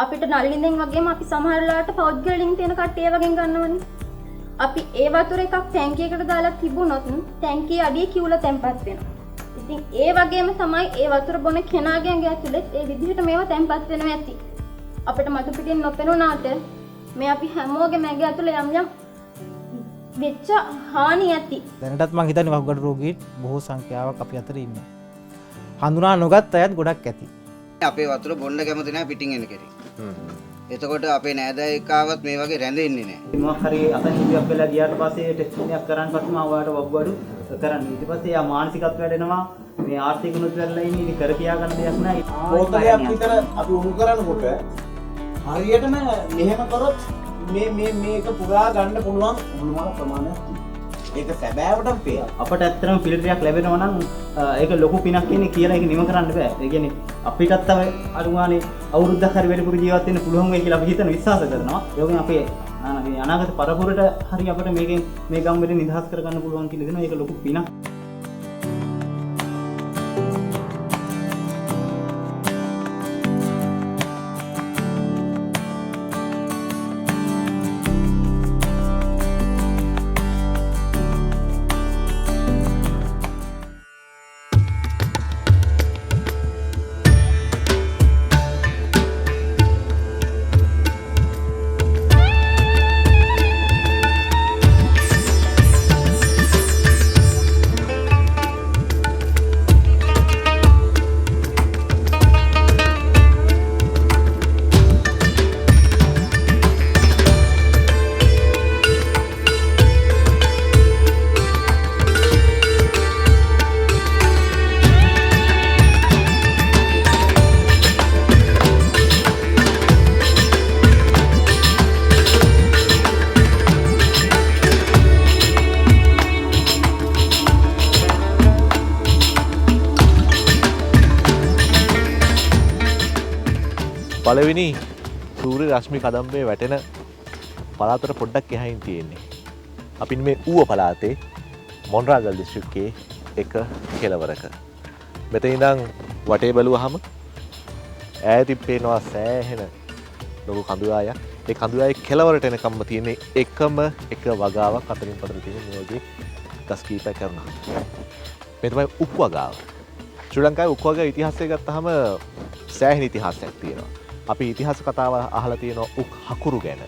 අපිට නල්ලින්දෙන් වගේම අපි සමහර වෙලාවට පෞද්ගලින් තියෙන කට්ටිය වගේ ගන්නවනේ. අපි ඒ වතුර එකක් ටැංකියකට දාලා තිබුණොත් ටැංකිය අඩිය කිව්ල තැම්පත් වෙනවා. ඉතින් ඒ වගේම තමයි ඒ වතුර බොන කෙනාගේ ඇඟ ඇතුලේ ඒ විදිහට මේවා තැම්පත් වෙනවා ඇති. අපිට මතු පිටින් නොපෙනුනාට මේ අපි හැමෝගේ ඇඟ ඇතුලේ යම් යම් වෙච්ච හානි ඇති. දැනටත් මං හිතන්නේ වකුගඩු රෝගීන් බොහෝ සංඛ්‍යාවක් අපි අතර ඉන්නවා. හඳුනා නොගත් අයත් ගොඩක් ඇති. අපේ වතුර බොන්න කැමති නැහැ පිටින් එන කෙනෙක්. එතකොට අපේ නෑදෑයෙක්වවත් මේ වගේ රැඳෙන්නේ නැහැ. මොකක් හරි අසනීපයක් වෙලා ගියාට පස්සේ ටෙස්ටිං එකක් කරන් පස්සේ මම ඔයාලට වකුගඩු කරන්නේ. ඊට පස්සේ යා මානසිකත්වයට වැඩෙනවා. මේ ආර්ථිකුනුත් වෙලා ඉන්නේ ඉතින් කර කියා ගන්න දෙයක් නැහැ. බෝතලයක් විතර අපි උණු කරනකොට හරියටම මෙහෙම කරොත් මේක පුරා ගන්න පුළුවන් උණුවල ප්‍රමාණයක් තියෙනවා. ඒක සැබෑවටම පේනවා. අපට ඇත්තටම ෆිල්ටර් එකක් ලැබෙනවා නම් ඒක ලොකු පිනක් කියන්නේ කියලා ඒක නිම කරන්න බෑ. ඒ කියන්නේ අපිටත් තව අනුමානේ අවුරුද්දක් හරි වැඩිපුර ජීවත් වෙන්න පුළුවන් වෙයි කියලා අපි හිතන විශ්වාස කරනවා. ඒ වගේම අපේ අනාගත පරපුරට හරි අපිට මේකෙන් මේ ගම් වලින් නිදහස් කරගන්න පුළුවන් කියලා දෙනවා. ඒක ලොකු පිනක්. පළවෙනි සූර්ය රශ්මි කදම්බේ වැටෙන පළාතට පොඩ්ඩක් එහයින් තියෙන්නේ. අපි මේ ඌව පළාතේ මොන්රාගල් දිස්ත්‍රික්කයේ එක කෙළවරක. මෙතන ඉඳන් වටේ බැලුවහම ඈතින් පේනවා සෑහෙන ලොකු කඳුආයක්. ඒ කඳුආයේ කෙළවරට එනකම්ම තියෙන එකම එක වගාවක් අතරින් පතර තියෙන මේ වගේ ගස් කීපයක් කරනවා. මේ තමයි උක් වගාව. ශ්‍රී ලංකාවේ උක් වගාවේ ඉතිහාසය ගත්තාම සෑහෙන ඉතිහාසයක් තියෙනවා. අපි ඉතිහාස කතාව අහලා තියෙනවා උක් හකුරු ගැන.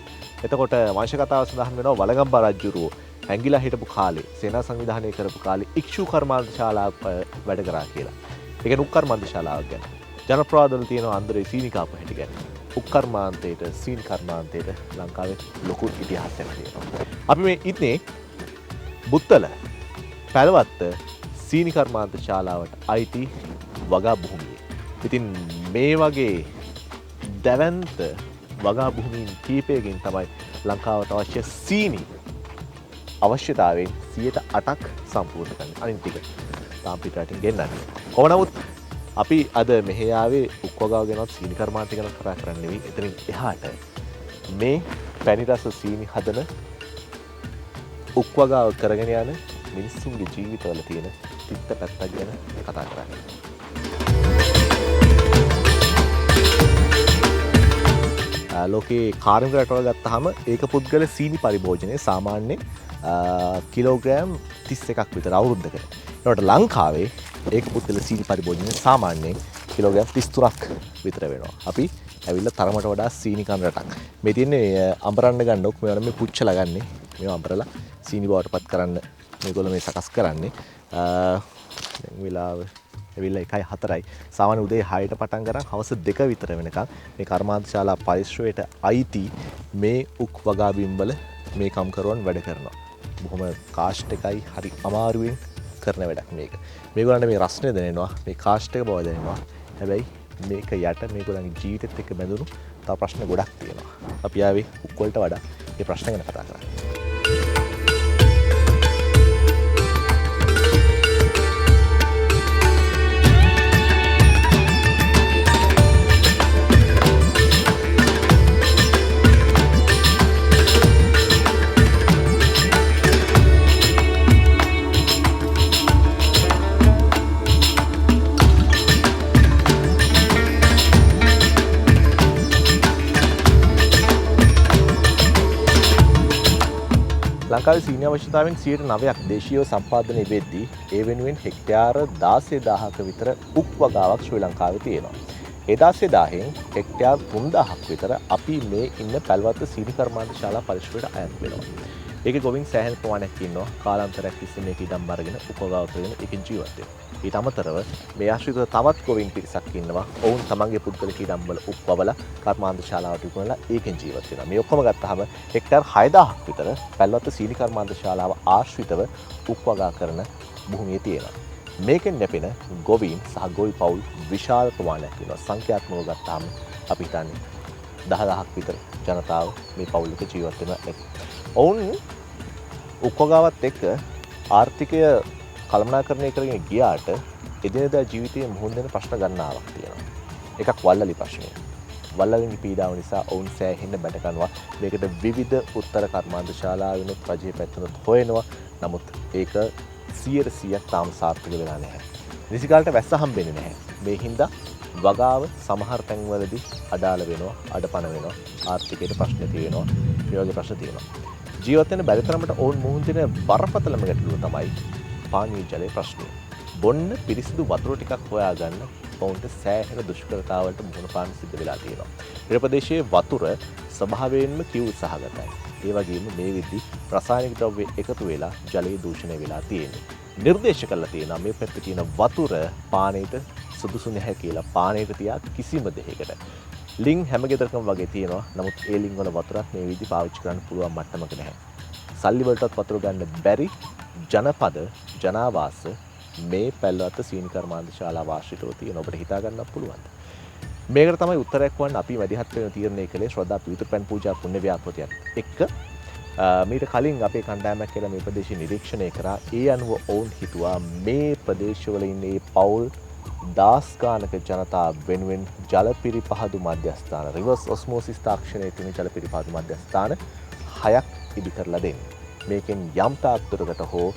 එතකොට වංශ කතාව සඳහන් වෙනවා වලගම්බා රජුරුව හැංගිලා හිටපු කාලේ සේනා සංවිධානය කරපු කාලේ ඉක්ෂු කර්මාන්ත ශාලාවක් වැඩ කරා කියලා. ඒ කියන්නේ උක් කර්මාන්ත ශාලාවක් ගැන. ජනප්‍රවාදවල තියෙනවා අන්දරේ සීනිකාපු හැටි ගැන. උක් කර්මාන්තයට සීන් කර්මාන්තයට ලංකාවේ ලොකු ඉතිහාසයක් තියෙනවා. අපි මේ ඉන්නේ බුත්තල පැලවත්ත සීනි කර්මාන්ත ශාලාවට අයිති වගා භූමියේ. ඉතින් මේ වගේ දැවැන්ත වගා භූමීන් කීපයකින් තමයි ලංකාවට අවශ්‍ය සීනි අවශ්‍යතාවයෙන් 8%ක් සම්පූර්ණ කරන්නේ. අනිත් ටික තාම පිටරටින් ගෙන්නන්නේ. කොහොම නමුත් අපි අද මෙහෙ ආවේ උක් වගාව ගැනවත් සීනි කර්මාන්තය ගැන කතා කරන්න නෙවෙයි. එතනින් එහාට මේ පැණි රස සීනි හදන උක් වගාව කරගෙන යන මිනිස්සුන්ගේ ජීවිතවල තියෙන තිත්ත පැත්තක් ගැන කතා කරන්නේ. ලෝකේ කාර්මික රටවල් ගත්තාම ඒක පුද්ගල සීනි පරිභෝජනය සාමාන්‍යයෙන් කිලෝග්‍රෑම් 31ක් විතර අවුරුද්දකට. ඒකට ලංකාවේ ඒක පුද්ගල සීනි පරිභෝජනය සාමාන්‍යයෙන් කිලෝග්‍රෑම් 33ක් විතර වෙනවා. අපි ඇවිල්ලා තරමට වඩා සීනි කන රටක්. මේ තියෙන්නේ අඹරන්න ගන්න ඔක් මේවා මේ පුච්චලා ගන්නේ. මේවා අඹරලා සීනි බවට පත් කරන්න මේගොල්ලෝ මේ සකස් කරන්නේ. දැන් වෙලාව ඇවිල්ලා 1:04යි. සාමාන්‍ය උදේ 6ට පටන් ගන්න හවස 2 විතර වෙනකන් මේ කර්මාන්ත ශාලා පරිශ්‍රයට අයිති මේ උක් වගා බිම්වල මේ කම්කරුවන් වැඩ කරනවා. බොහොම කාස්ට් එකයි හරි අමාරුවෙන් කරන වැඩක් මේක. මේගොල්ලන්ට මේ රස්නේ දැනෙනවා, මේ කාස්ට් එක බව දැනෙනවා. හැබැයි මේක යට මේගොල්ලන්ගේ ජීවිතෙත් එක්ක බැඳුණු තව ප්‍රශ්න ගොඩක් තියෙනවා. අපි ආවේ උක් වලට වඩා මේ ප්‍රශ්න ගැන කතා කරන්න. ලංකාවේ සීනි අවශ්‍යතාවෙන් 9% දේශීයව සම්පාදනය වෙද්දී ඒ වෙනුවෙන් හෙක්ටයාර 16000ක විතර උක් වගාවක් ශ්‍රී ලංකාවේ තියෙනවා. ඒ 16000න් හෙක්ටයාර 3000ක් විතර අපි මේ ඉන්න පැල්වත්ත සීනි කර්මාන්ත ශාලා පරිශ්‍රයට අයත් වෙනවා. ඒකේ ගොවින් සෑහෙන ප්‍රමාණයක් ඉන්නවා. කාලාන්තරයක් තිස්සේ මේක ඉඩම් අරගෙන උක් වගාව කරගෙන ඒකෙන් ජීවත් වෙනවා. ඊට අමතරව මේ ආශ්‍රිතව තවත් ගොවින් පිරිසක් ඉන්නවා. ඔවුන් තමන්ගේ පුද්ගලික ඉඩම් වල උක් වවලා කර්මාන්ත ශාලාවට විකුණලා ඒකෙන් ජීවත් වෙනවා. මේ ඔක්කොම ගත්තාම හෙක්ටයාර 6000ක් විතර පැල්වත්ත සීනි කර්මාන්ත ශාලාව ආශ්‍රිතව උක් වගා කරන භූමිය තියෙනවා. මේකෙන් නැපෙන ගොවීන් සහ ගොවි පවුල් විශාල ප්‍රමාණයක් වෙනවා. සංඛ්‍යාත්මකව ගත්තාම අපි හිතන්නේ 10000ක් විතර ජනතාව මේ පවුලක ජීවත් වෙනවා. ඔවුන් උක් වගාවත් එක්ක ආර්ථිකය කළමනාකරණය කරගෙන ගියාට එදිනෙදා ජීවිතයේ මුහුණ දෙන ප්‍රශ්න ගණනාවක් තියෙනවා. එකක් වල්ලලි ප්‍රශ්නය. වල්ලලින්ගේ පීඩාව නිසා ඔවුන් සෑහෙන්න බැට ගන්නවා. මේකට විවිධ උත්තර කර්මාන්ත ශාලාවෙනුත් රජයේ පැත්තෙනුත් හොයනවා. නමුත් ඒක 100%ක් තාම සාර්ථක වෙලා නැහැ. නිසිකාලට වැස්ස හම්බෙන්නේ නැහැ. මේ හින්දා වගාව සමහර තැන්වලදී අඩාල වෙනවා, අඩපණ වෙනවා, ආර්ථිකයට ප්‍රශ්න තියෙනවා, මේ වගේ ප්‍රශ්න තියෙනවා. ජීවත් වෙන බැරි තරමට ඔවුන් මුහුණ දෙන බරපතලම ගැටලුව තමයි පානීය ජලයේ ප්‍රශ්නය. බොන්න පිරිසිදු වතුර ටිකක් හොයාගන්න ඔවුන්ට සෑහෙන දුෂ්කරතාවලට මුහුණ පාන්න සිද්ධ වෙලා තියෙනවා. මේ ප්‍රදේශයේ වතුර ස්වභාවයෙන්ම කිව් සහගතයි. ඒ වගේම මේ විදි රසායනික ද්‍රව්‍ය එකතු වෙලා ජලය දූෂණය වෙලා තියෙනවා. නිර්දේශ කරලා තියෙනවා මේ පැත්තේ තියෙන වතුර පානයට සුදුසු නැහැ කියලා පානයට තියා කිසිම දෙයකට. ලිං හැම ගෙදරකම වගේ තියෙනවා. නමුත් ඒ ලිං වල වතුරක් මේ විදි පාවිච්චි කරන්න පුළුවන් මට්ටමක නැහැ. සල්ලි වලටත් වතුර ගන්න බැරි ජනපද ජනාවාස මේ පැල්වත්ත සීනි කර්මාන්ත ශාලාව ආශ්‍රිතව තියෙන ඔබට හිතා ගන්නත් පුළුවන්. මේකට තමයි උත්තරයක් වන්න අපි වැඩිහත් වෙන තීරණය කළේ ශ්‍රද්ධා පිවිතුරුපැන් පූජා පුණ්‍ය ව්‍යාපෘතියත් එක්ක. මීට කලින් අපේ කණ්ඩායමක් කියලා මේ ප්‍රදේශය නිරීක්ෂණය කරා. ඒ අනුව ඔවුන් හිතුවා මේ ප්‍රදේශවල ඉන්න මේ පවුල් දාස් ගානක ජනතාව වෙනුවෙන් ජල පිරිපහදු මධ්‍යස්ථාන රිවර්ස් ඔස්මෝසිස් තාක්ෂණයේ තියෙන ජල පිරිපහදු මධ්‍යස්ථාන 6ක් ඉදි කරලා දෙන්න. මේකෙන් යම් තාක් දුරකට හෝ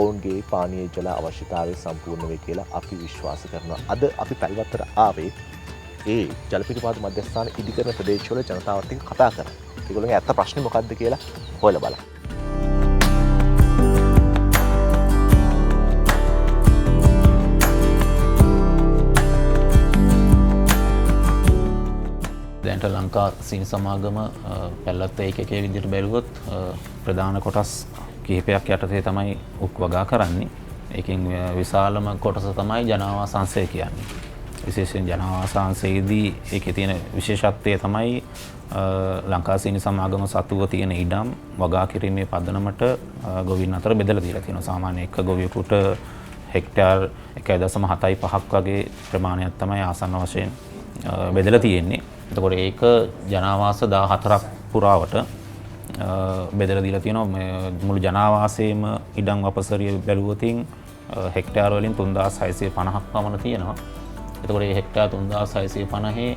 ඔවුන්ගේ පානීය ජල අවශ්‍යතාවය සම්පූර්ණ වේ කියලා අපි විශ්වාස කරනවා. අද අපි පැල්වත්තට ආවේ ඒ ජල පිරිපහදු මධ්‍යස්ථාන ඉදි කරන ප්‍රදේශවල ජනතාවත් එක්ක කතා කරන්න. ඒගොල්ලන්ගේ ඇත්ත ප්‍රශ්නේ මොකක්ද කියලා හොයලා බලන්න. දැන්ට ලංකා සීනි සමාගම පැල්වත්ත ඒකකයේ විදිහට බැලුවොත් ප්‍රධාන කොටස් කිහිපයක් යටතේ තමයි උක් වගා කරන්නේ. ඒකෙන් විශාලම කොටස තමයි ජනාවාසංශය කියන්නේ. විශේෂයෙන් ජනාවාසංශයේදී ඒකේ තියෙන විශේෂත්වය තමයි ලංකා සීනි සමාගම සතුව තියෙන ඉඩම් වගා කිරීමේ පදනමට ගොවීන් අතර බෙදලා දීලා තියෙනවා. සාමාන්‍ය එක ගොවියෙකුට හෙක්ටයාර් 1.75ක් වගේ ප්‍රමාණයක් තමයි ආසන්න වශයෙන් බෙදලා තියෙන්නේ. එතකොට ඒක ජනාවාස 14ක් පුරාවට බෙදලා දීලා තියෙනවා. මුළු ජනාවාසයේම ඉඩම් වපසරිය බැලුවොතින් හෙක්ටයාර් වලින් 3650ක් පමණ තියෙනවා. එතකොට මේ හෙක්ටයාර් 3650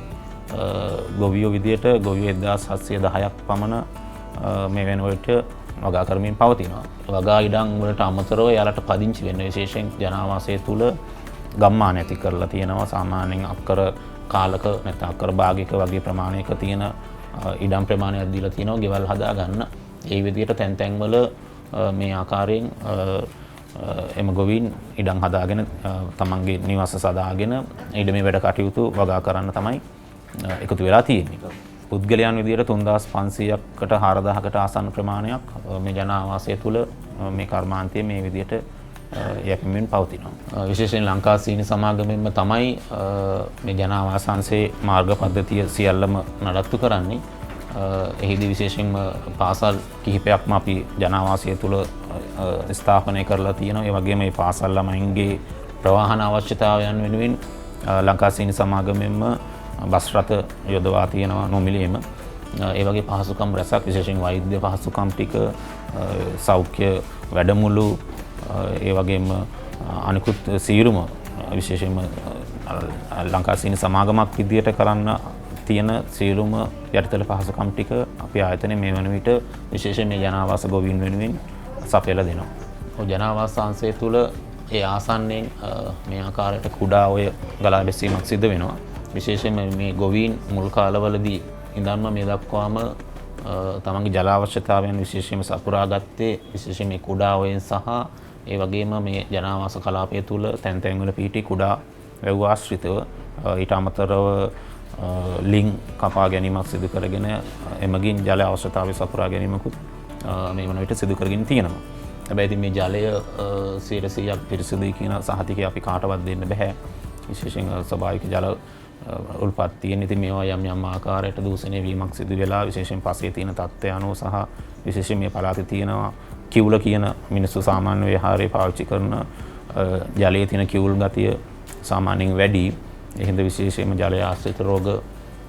ගොවියෝ විදියට ගොවියෝ 1710ක් පමණ මේ වෙනකොට වගා කරමින් පවතිනවා. වගා ඉඩම් වලට අමතරව යාලට පදිංචි වෙන්න විශේෂයෙන් ජනාවාසය තුල ගම්මාන ඇති කරලා තියෙනවා. සාමාන්‍යයෙන් අක්කර කාලක නැත්නම් අක්කර භාගයක වගේ ප්‍රමාණයක තියෙන ඉඩම් ප්‍රමාණයක් දීලා තියෙනවා ගෙවල් හදා ගන්න. ඒ විදිහට තැන් තැන් වල මේ ආකාරයෙන් එම ගොවීන් ඉඩම් හදාගෙන තමන්ගේ නිවාස සදාගෙන ඉඩමේ වැඩ කටයුතු වගා කරන්න තමයි එකතු වෙලා තියෙන්නේ. පුද්ගලයන් විදිහට 3500කට 4000කට ආසන්න ප්‍රමාණයක් මේ ජන ආවාසය තුල මේ කර්මාන්තයේ මේ විදිහට යැපෙමින් පවතිනවා. විශේෂයෙන් ලංකා සීනි සමාගමෙන්ම තමයි මේ ජන ආවාසංශයේ මාර්ග පද්ධතිය සියල්ලම නඩත්තු කරන්නේ. එහිදී විශේෂයෙන්ම පාසල් කිහිපයක්ම අපි ජන ආවාසය තුල ස්ථාපනය කරලා තියෙනවා. ඒ වගේම මේ පාසල් ළමයින්ගේ ප්‍රවාහන අවශ්‍යතාවයන් වෙනුවෙන් ලංකා සීනි සමාගමෙන්ම බස් රථ යොදවා තියෙනවා නොමිලේම. ඒ වගේ පහසුකම් රැසක් විශේෂයෙන් වෛද්‍ය පහසුකම් ටික සෞඛ්‍ය වැඩමුළු ඒ වගේම අනිකුත් සීරුම විශේෂයෙන්ම ලංකා සීනි සමාගමක් විදියට කරන්න තියෙන සීරුම යටිතල පහසුකම් ටික අපි ආයතනයේ මේ වන විට විශේෂයෙන් මේ ජනාවාස ගොවීන් වෙනුවෙන් සපයලා දෙනවා. ඔය ජනාවාස අංශය තුල ඒ ආසන්නයෙන් මේ ආකාරයට කුඩා ඔය ගලා බැසීමක් සිද්ධ වෙනවා. විශේෂයෙන්ම මේ ගොවීන් මුල් කාලවලදී ඉඳන්ම මේ දක්වාම තමන්ගේ ජල අවශ්‍යතාවයන් විශේෂයෙන්ම සපුරා ගත්තේ විශේෂයෙන් මේ කුඩා ඔයෙන් සහ ඒ වගේම මේ ජනාවාස කලාපය තුල තැන් තැන් වල පිහිටි කුඩා වැව් ආශ්‍රිතව ඊට අමතරව ලිං කපා ගැනීමක් සිදු කරගෙන එමගින් ජල අවශ්‍යතාවය සපුරා ගැනීමකුත් මේ වන විට සිදු කරගෙන තියෙනවා. හැබැයි ඉතින් මේ ජලය 100%ක් පිරිසිදුයි කියන සහතිකය අපි කාටවත් දෙන්න බෑ. විශේෂයෙන් ස්වභාවික ජල උල්පත් තියෙන. ඉතින් මේවා යම් යම් ආකාරයට දූෂණය වීමක් සිදු වෙලා විශේෂයෙන් පසේ තියෙන තත්ත්වය අනුව සහ විශේෂයෙන් මේ පළාතේ තියෙනවා කිවුල කියන මිනිස්සු සාමාන්‍ය විහාරයේ පාවිච්චි කරන ජලයේ තියෙන කිවුල් ගතිය සාමාන්‍යයෙන් වැඩි. ඒ හින්දා විශේෂයෙන්ම ජලය ආශ්‍රිත රෝග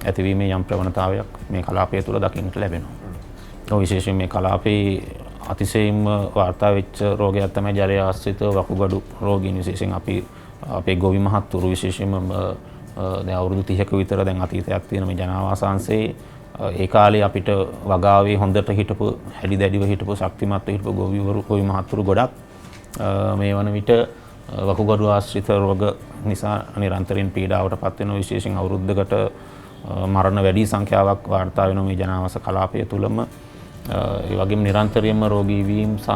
ඇතිවීමේ යම් ප්‍රවණතාවයක් මේ කලාපය තුළ දකින්නට ලැබෙනවා. විශේෂයෙන් මේ කලාපේ අතිශයින්ම වාර්තා වෙච්ච රෝගයක් තමයි ජලය ආශ්‍රිත වකුගඩු රෝගීන්. විශේෂයෙන් අපේ ගොවි මහත්තුරු විශේෂයෙන්ම දැන් අවුරුදු 30ක විතර දැන් අතීතයක් තියෙන මේ ජනාවාසාංශයේ ඒ කාලේ අපිට වගාවේ හොඳට හිටපු හැඩි දැඩිව හිටපු ශක්තිමත්ව හිටපු ගොවි මහත්තුරු ගොඩක් මේ වන විට වකුගඩු ආශ්‍රිත රෝග නිසා නිරන්තරයෙන් පීඩාවට පත් වෙන විශේෂයෙන් අවුරුද්දකට මරණ වැඩි සංඛ්‍යාවක් වාර්තා වෙන මේ ජනාවාස කලාපය තුලම ඒ වගේම නිරන්තරයෙන්ම රෝගී වීම සහ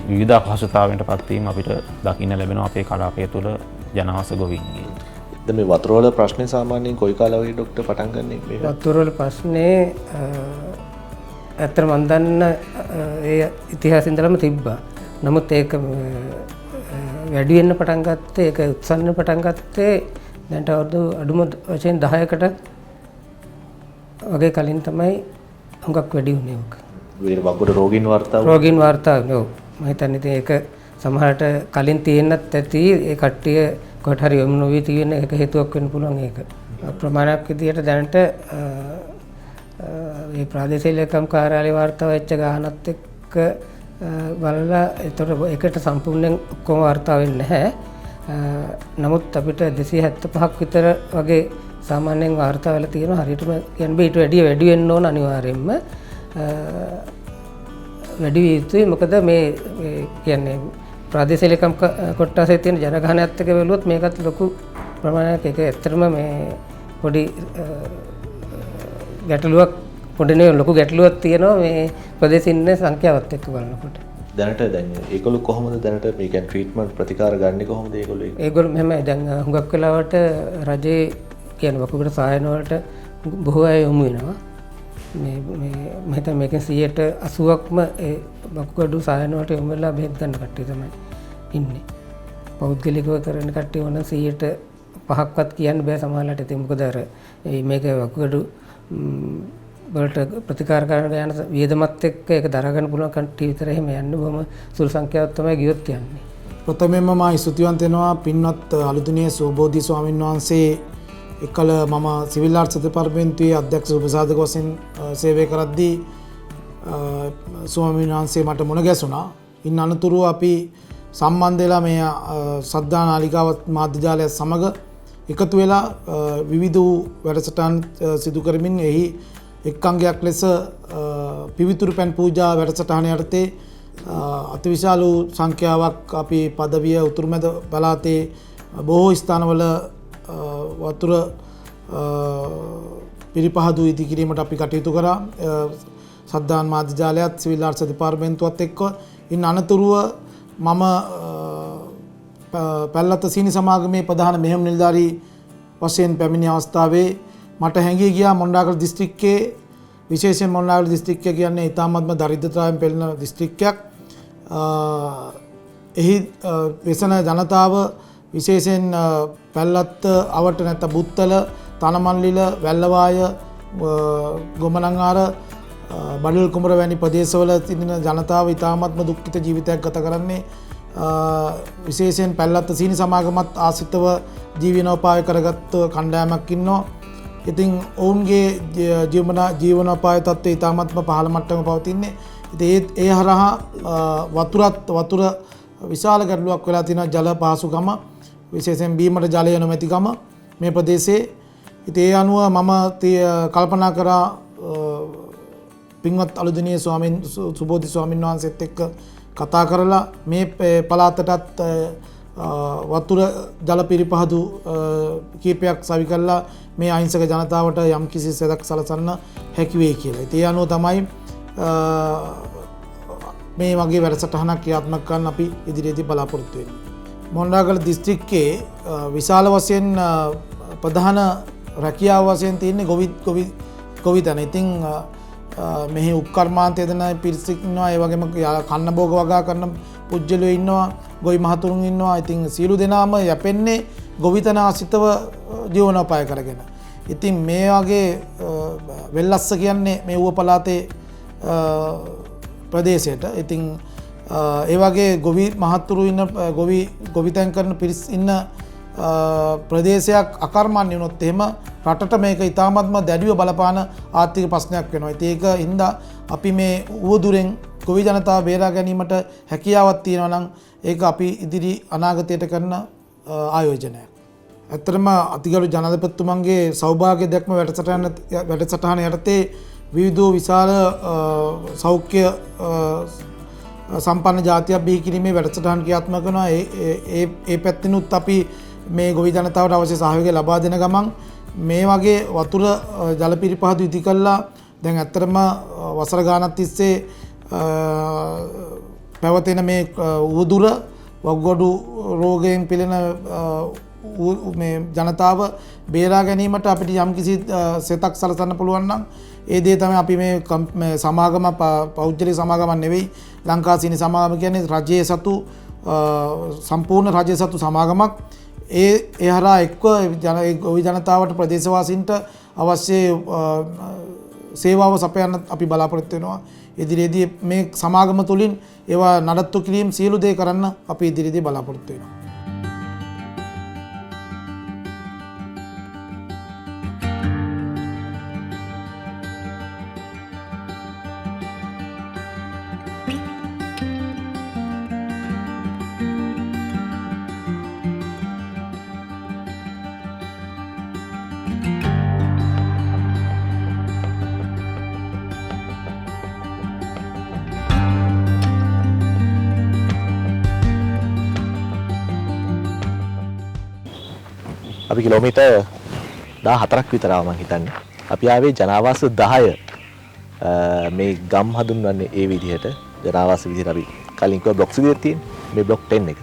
විවිධ අපහසුතාවයන්ට පත් වීම අපිට දකින්න ලැබෙනවා අපේ කලාපය තුල ජනවාස ගොවීන්ගේ. දැන් මේ වතුර වල ප්‍රශ්නේ සාමාන්‍යයෙන් කොයි කාලවලදී ડોක්ටර් පටන් ගන්නෙ මේ වතුර වල ප්‍රශ්නේ ඇත්තට මම දන්න ඒ ඉතිහාසෙ ඉඳලම තිබ්බා. නමුත් ඒක වැඩි වෙන්න පටන් ගත්තේ ඒක උත්සන්න පටන් ගත්තේ දැන්ට අවුරුදු අඩුම වශයෙන් 10කට වගේ කලින් තමයි හුඟක් වැඩි වුණේ ඕක. වෙන වකුගඩු රෝගීන් වාර්තා වෙනවා. ඔව්. මම හිතන්නේ ඉතින් ඒක සමහරට කලින් තියෙන්නත් ඇති ඒ කට්ටිය කොට හරි යොමු නොවී තියෙන එක හේතුවක් වෙන්න පුළුවන් ඒක. ප්‍රමාණයක් විදියට දැනට මේ ප්‍රාදේශීය ලේකම් කාර්යාලයේ වාර්තා වෙච්ච ගානත් එක්ක බලලා ඒකට සම්පූර්ණයෙන් ඔක්කොම වාර්තා වෙන්නේ නැහැ. නමුත් අපිට 275ක් විතර වගේ සාමාන්‍යයෙන් වාර්තා වෙලා තියෙනවා. හරියටම කියන්නේ ඊට වැඩි වෙන්න ඕන අනිවාර්යයෙන්ම. වැඩි යුතුයි මොකද මේ කියන්නේ ප්‍රාදේශීය ලේකම් කොට්ටාසේ තියෙන ජනගහනයත් එක්ක බැලුවොත් මේකත් ලොකු ප්‍රමාණයක් ඒක ඇත්තටම මේ පොඩි ගැටලුවක් පොඩි නේ ලොකු ගැටලුවක් තියෙනවා මේ ප්‍රදේශින් ඉන්න සංඛ්‍යාවත් එක්ක බලනකොට. දැනට දැන් ඒගොල්ලෝ කොහොමද දැනට මේ කියන්නේ ට්‍රීට්මන්ට් ප්‍රතිකාර ගන්නේ කොහොමද ඒගොල්ලෝ? ඒගොල්ලෝ මෙහෙම දැන් හුඟක් වෙලාවට රජේ කියන වකුගඩු සායන වලට බොහෝ අය යොමු වෙනවා. මම හිතන්නේ මේකෙන් 80%ක්ම ඒ වකුගඩු සායන වලට යොමු වෙලා බෙහෙත් ගන්න කට්ටිය තමයි ඉන්නේ. පෞද්ගලිකව කරන කට්ටිය වුණ 100%ක්වත් කියන්න බෑ සමහරවිට. ඉතින් මොකද අර මේක වකුගඩු වලට ප්‍රතිකාර කරන යන වියදමත් එක්ක ඒක දරගන්න පුළුවන් කට්ටිය විතර එහෙම යන්නේ බොහොම සුළු සංඛ්‍යාවක් තමයි ගියොත් යන්නේ. ප්‍රථමයෙන්ම මා ස්තුතිවන්ත වෙනවා පින්වත් අලුතුනිය සෝබෝධි ස්වාමීන් වහන්සේ එකල මම සිවිල් ආර්ට්ස් දෙපාර්තමේන්තුවේ අධ්‍යක්ෂ උපසාධක වශයෙන් සේවය කරද්දී ස්වාමීන් වහන්සේ මට මුණ ගැසුණා. ඉන් අනතුරුව අපි සම්බන්ධ වෙලා මේ සද්ධා නාලිකාවත් මාධ්‍ය ජාලයත් සමග එකතු වෙලා විවිධ වැඩසටහන් සිදු කරමින් එහි එක් අංගයක් ලෙස පිවිතුරු පැන් පූජා වැඩසටහන යටතේ අතිවිශාල සංඛ්‍යාවක් අපි පදවිය උතුරුමැද පළාතේ බොහෝ ස්ථානවල වතුර පිරිපහදු ඉදි කිරීමට අපි කටයුතු කරා. සද්ධාන් මාධ්‍ය ජාලයත් සිවිල් ආර්ට්ස් දෙපාර්තමේන්තුවත් එක්ක. ඉන් අනතුරුව මම පැල්ලත්ත සීනි සමාගමේ ප්‍රධාන මෙහෙයුම් නිලධාරී වශයෙන් පැමිණි අවස්ථාවේ මට හැඟී ගියා මොණ්ඩාගල දිස්ත්‍රික්කයේ විශේෂයෙන් මොණ්ඩාගල දිස්ත්‍රික්කය කියන්නේ ඉතාමත්ම දරිද්‍රතාවයෙන් පෙළෙන දිස්ත්‍රික්කයක්. එහි වෙසෙන ජනතාව විශේෂයෙන් පැල්ලත්ත අවට නැත්නම් බුත්තල තනමල්ලිල වැල්ලවාය ගොමනංආර බඩල් කුමර වැනි ප්‍රදේශවල සිටින ජනතාව ඉතාමත්ම දුක්ඛිත ජීවිතයක් ගත කරන්නේ. විශේෂයෙන් පැල්ලත්ත සීනි සමාගමත් ආශ්‍රිතව ජීවනෝපාය කරගත් කණ්ඩායමක් ඉන්නවා. ඉතින් ඔවුන්ගේ ජීවනෝපාය තත්ත්වය ඉතාමත්ම පහළ මට්ටමක පවතින්නේ. ඉතින් ඒ හරහා වතුර විශාල ගැටලුවක් වෙලා තියෙනවා. ජල පහසුකම විශේෂයෙන් බීමට ජලය නොමැතිකම මේ ප්‍රදේශයේ. ඉතින් ඒ අනුව මම කල්පනා කරා පින්වත් අලුදිනිය සුබෝධි ස්වාමීන් වහන්සේත් එක්ක කතා කරලා මේ පළාතටත් වතුර ජල පිරිපහදු කීපයක් සවි කල්ලා මේ අහිංසක ජනතාවට යම් කිසි සෙදක් සලසන්න හැකිවේ කියලා. ඒ අනුව තමයි මේ වගේ වැඩසටහනක් ක්‍රියාත්මක කරන්න අපි ඉදිරියේදී බලාපොරොත්තු වෙන්නේ. මොණරාගල දිස්ත්‍රික්කයේ විශාල වශයෙන් ප්‍රධාන රැකියාව වශයෙන් තියෙන්නේ ගොවිතැන. ඉතින් මෙහි උපකර්මාන්තය දෙන පිරිසක් ඉන්නවා, ඒ වගේම කන්න බෝග වගා කරන පුජ්‍යලයෝ ඉන්නවා, ගොවි මහතුරුන් ඉන්නවා. ඉතින් සියලු දෙනාම යැපෙන්නේ ගොවිතැන ආශ්‍රිතව ජීවනෝපාය කරගෙන. ඉතින් මේ වගේ වෙල්ලස්ස කියන්නේ මේ ඌව පළාතේ ප්‍රදේශයට. ඉතින් ඒ වගේ ගොවි මහත්තුරු ඉන්න ගොවිතැන් කරන පිරිස් ඉන්න ප්‍රදේශයක් අකර්මණ්‍ය වුණොත් එහෙම රටට මේක ඉතාමත්ම දැඩිව බලපාන ආර්ථික ප්‍රශ්නයක් වෙනවා. ඉතින් ඒක හින්දා අපි මේ උවදුරෙන් ගොවි ජනතාව බේරා ගැනීමට හැකියාවක් තියෙනවා නම් ඒක අපි ඉදිරි අනාගතයට කරන ආයෝජනයක්. ඇත්තටම අතිගරු ජනාධිපතිතුමන්ගේ සෞභාග්‍ය දැක්ම වැඩසටහන යටතේ විවිධ විශාල සෞඛ්‍ය සම්පන්න ජාතියක් බිහි කිරීමේ වැඩසටහන් ක්‍රියාත්මක කරනවා. ඒ පැත්තෙනුත් අපි මේ ගොවි ජනතාවට අවශ්‍ය සහයෝගය ලබා දෙන ගමන් මේ වගේ වතුර ජල පිරිපහදු ඉදි කළා දැන් ඇත්තටම වසර ගානක් තිස්සේ පැවතෙන මේ උවදුර වග්ගොඩු රෝගයෙන් පිළෙන මේ ජනතාව බේරා ගැනීමට අපිට යම්කිසි සෙතක් සලසන්න පුළුවන් නම් ඒ දේ තමයි අපි මේ සමාගම පෞද්ගලික සමාගමක් නෙවෙයි, ලංකා සීනි සමාගම කියන්නේ රජයේ සතු සම්පූර්ණ රජයේ සතු සමාගමක්. ඒ හරහා එක්ව ගොවි ජනතාවට ප්‍රදේශවාසීන්ට අවශ්‍ය සේවාව සපයන්න අපි බලාපොරොත්තු වෙනවා. ඉදිරියේදී මේ සමාගම තුලින් ඒවා නඩත්තු කිරීම සියලු දේ කරන්න අපි ඉදිරියේදී බලාපොරොත්තු වෙනවා. අපි කිලෝමීටර් 14ක් විතර ආව මං හිතන්නේ. අපි ආවේ ජනාවාස 10 මේ ගම් හඳුන්වන්නේ ඒ විදිහට. ජනාවාස විදිහට අපි කලින් කිව්වා බ්ලොක්ස් විදිහට තියෙන. මේ බ්ලොක් 10 එක.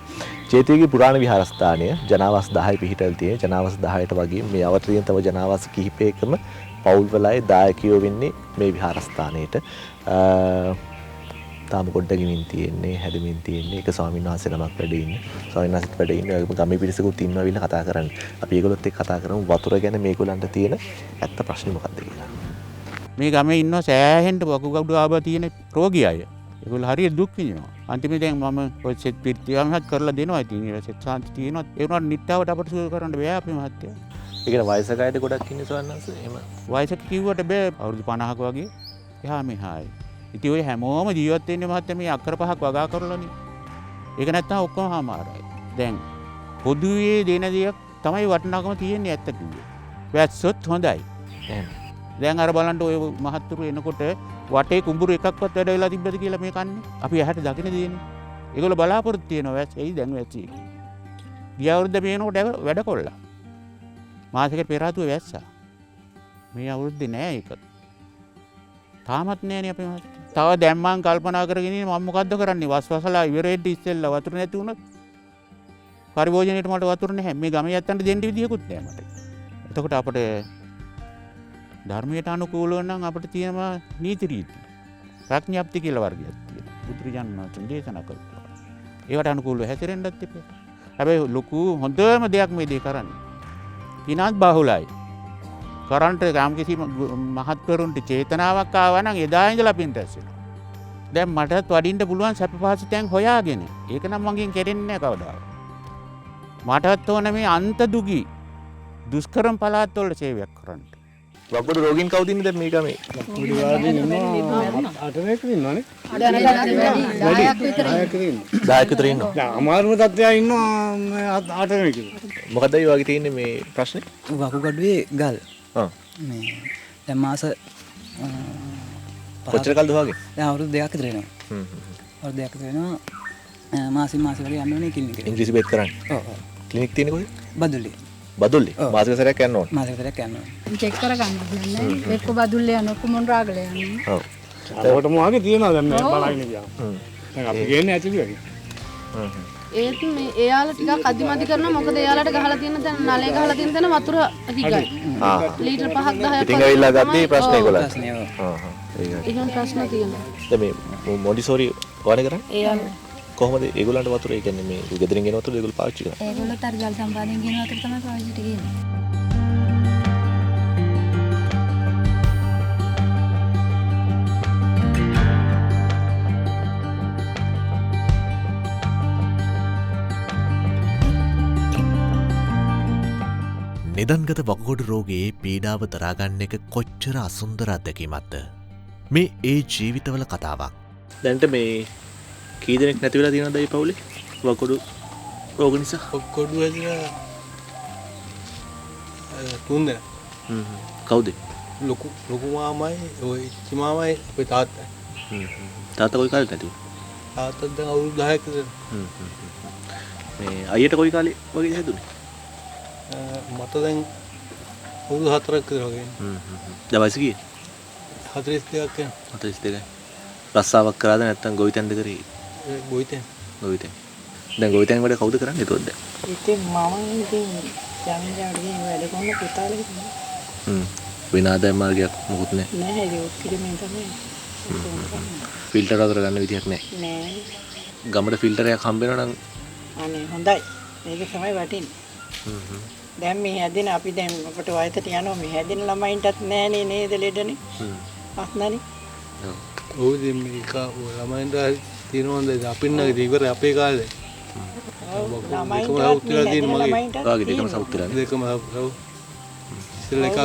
චේතියගේ පුරාණ විහාරස්ථානය ජනාවාස 10 පිහිටල් තියෙන. ජනාවාස 10ට වගේ මේ අවතරින් තව ජනාවාස කිහිපයකම පවුල් වලයි දායකයෝ වෙන්නේ මේ විහාරස්ථානයේට. තාම ගොඩගිනින් තියෙන්නේ, හැදෙමින් තියෙන්නේ. ඒක ස්වාමීන් වහන්සේ නමක් වැඩ ඉන්නේ. ස්වාමීන් වහන්සේත් වැඩ ඉන්නේ. ඒකම ගමේ පිරිසකුත් ඉන්නවා විල කතා කරන්නේ. අපි ඒගොල්ලොත් එක්ක කතා කරමු වතුර ගැන මේගොල්ලන්ට තියෙන ඇත්ත ප්‍රශ්නේ මොකක්ද කියලා. මේ ගමේ ඉන්නවා සෑහෙන්න වකුගඩු ආබා තියෙන රෝගී අය. ඒගොල්ලෝ හරියට දුක් විඳිනවා. අන්තිමේදී දැන් මම ඔය සෙත් පිටියම්හත් කරලා දෙනවා. ඉතින් ඒක සෙත් සාන්ති තියෙනවා. ඒ වුණාට නිට්ටාවට අපට සුව කරන්න බෑ අපි මහත්තයා. ඒ කියන්නේ වයසක අයද ගොඩක් ඉන්නේ ස්වාමීන් වහන්සේ. එහෙම වයසක කිව්වට බෑ අවුරුදු 50ක වගේ. එහා මෙහායි. ඉතින් ඔය හැමෝම ජීවත් වෙන්නේ මහත්තයා මේ අක්කර පහක් වගා කරලානේ. ඒක නැත්තම් ඔක්කොම හමාරයි. දැන් පොදුවේ දෙන දෙයක් තමයි වටිනාකම තියෙන්නේ ඇත්ත කිව්වේ. වැස්සොත් හොඳයි. දැන් අර බලන්න ඔය මහත්තුරු එනකොට වටේ කුඹුරු එකක්වත් වැඩ වෙලා තිබ්බද කියලා මේ කන්නේ. අපි ඇහැට දකින්න දෙන්නේ. ඒගොල්ලෝ බලාපොරොත්තු වෙනවා වැස් එයි දැන් වැස්සි. ගිය අවුරුද්ද මේනකොට වැඩ කොල්ලා. මාසෙකට පෙර ආතුව වැස්සා. මේ අවුරුද්දේ නෑ ඒක. තාමත් නෑනේ අපේ මහත්තයා. තව දැන් මං කල්පනා කරගෙන ඉන්නේ මම මොකද්ද කරන්නේ? වස්වසලා ඉවරෙද්දි ඉස්සෙල්ලා වතුර නැති වුණොත් පරිභෝජනයේට මට වතුර නැහැ. මේ ගමේ යත්තන්ට දෙන්න විදියකුත් නැහැ මට. එතකොට අපිට ධර්මයට අනුකූලව නම් අපිට තියෙනවා නීති රීති. ප්‍රඥාප්ති කියලා වර්ගයක් තියෙනවා. බුදුරජාණන් වහන්සේ දේශනා කළා. ඒවට අනුකූලව හැසිරෙන්නත් එපා. හැබැයි ලොකු හොඳම දෙයක් මේ දේ කරන්නේ. පිනත් බහුලයි. කරන්ට ගම් කිසි මහත්වරුන්ට චේතනාවක් ආවා නම් එදා ඉඳලා පින් රැස් වෙනවා. දැන් මටත් වඩින්න පුළුවන් සැප පහසු තැන් හොයාගෙන. ඒක නම් මගෙන් කෙරෙන්නේ නැහැ කවදාවත්. මටත් ඕන මේ අන්ත දුගී දුෂ්කරම් පළාත් වල සේවයක් කරන්න. වග්ගොඩ රෝගීන් කවුද ඉන්නේ දැන් මේ ගමේ? දායක විතර ඉන්නවා. අමාරුම තත්ත්වයක් ඉන්නවා 8 දෙනෙක්. මොකද ඒ වගේ තියෙන්නේ මේ ප්‍රශ්නේ? වකුගඩුවේ ගල්. මේ දැන් මාස කොච්චර කල්ද වගේ? දැන් අවුරුදු 2ක් විතර වෙනවා. අවුරුදු 2ක් විතර වෙනවා. මාසින් මාසෙ වගේ යන්න ඕනේ කිලිනික් එකට. ඉංග්‍රීසි බෙහෙත් කරන්නේ. ඔව් ඔව්. ක්ලිනික් තියෙන්නේ කොහෙද? බදුල්ලේ. බදුල්ලේ. මාසික සැරයක් යන්න ඕනේ. මාසික සැරයක් යන්න ඕනේ. චෙක් කරගන්න යන්නේ එක්ක බදුල්ලේ යන කුමොන් රාගල යන්නේ. ඔව්. ඒකට මොකද තියෙනවද දැන් මේ බලන්න ගියාම. දැන් අපි ගේන්නේ ඇතුළු වැඩි. ඒත් මේ එයාලා ටිකක් අදිමදි කරනවා මොකද එයාලට ගහලා තියෙන තැන නලේ ගහලා තියෙන තැන වතුර හිගයි. ලීටර් 5ක් 10ක් ඉතින් ඇවිල්ලා ගත්තේ ප්‍රශ්න ඒගොල්ලෝ. ප්‍රශ්නේ ඔව්. ඒකයි. එහෙම ප්‍රශ්න තියෙනවා. දැන් මේ මොන්ටිසෝරි වානේ කරන්නේ? එයාලා කොහොමද ඒගොල්ලන්ට වතුර ඒ කියන්නේ මේ ගෙදරින් ගෙන වතුර ඒගොල්ලෝ පාවිච්චි කරන්නේ? ඒගොල්ලෝ තර්ජල් සම්පාදයෙන් ගෙන වතුර තමයි පාවිච්චි කරන්නේ. නිදන්ගත වකුගොඩු රෝගයේ පීඩාව දරාගන්න එක කොච්චර අසුන්දර අත්දැකීමක්ද මේ ඒ ජීවිතවල කතාවක්. දැන්ට මේ කී දෙනෙක් නැති වෙලා තියෙනවද මේ පවුලේ වකුගොඩු රෝග නිසා? වකුගොඩු ඇදලා තුන් දෙනා. කවුද? ලොකු මාමයි ඔය ඉච්චි මාමයි ඔය තාත්තා. තාත්තා කොයි කාලෙද නැති වුනේ? තාත්තා දැන් අවුරුදු 10ක් විතර. මේ අයියට කොයි කාලේ වගේ හැදුනේ? මට දැන් අවුරුදු 4ක් විතර වගේ. දැන් වයස කීයද? 42ක් යනවා. 42යි. රස්සාවක් කරාද නැත්නම් ගොවිතැන්ද කරේ? ගොවිතැන්. ගොවිතැන්. දැන් ගොවිතැන් වැඩ කවුද කරන්නේ එතකොට දැන්? ඉතින් මම ඉතින් ජාමින්ජාට ගිහින් වැඩ කරන පුතාලේ විනාදම් මාර්ගයක් මොකුත් නැහැ. නැහැ ඒක පිළිමෙන් තමයි. ෆිල්ටර් වතුර ගන්න විදියක් නැහැ. නෑ. ගමට ෆිල්ටරයක් හම්බ වෙනවා නම් අනේ හොඳයි. මේක තමයි වටින්නේ. දැන් මේ හැදෙන අපි දැන් අපට වයසට යනවා මේ හැදෙන ළමයින්ටත් නෑනේ නේද ලෙඩනේ. අස්නනේ. ඔව් ඉතින් මේක ළමයින්ට තියෙනවද අපින් නැග ඉවර අපේ කාලේ. ළමයින්ට වාගේ දෙකම සවුත්ලා නේ. දෙකම සව්. ඉතින් එකක්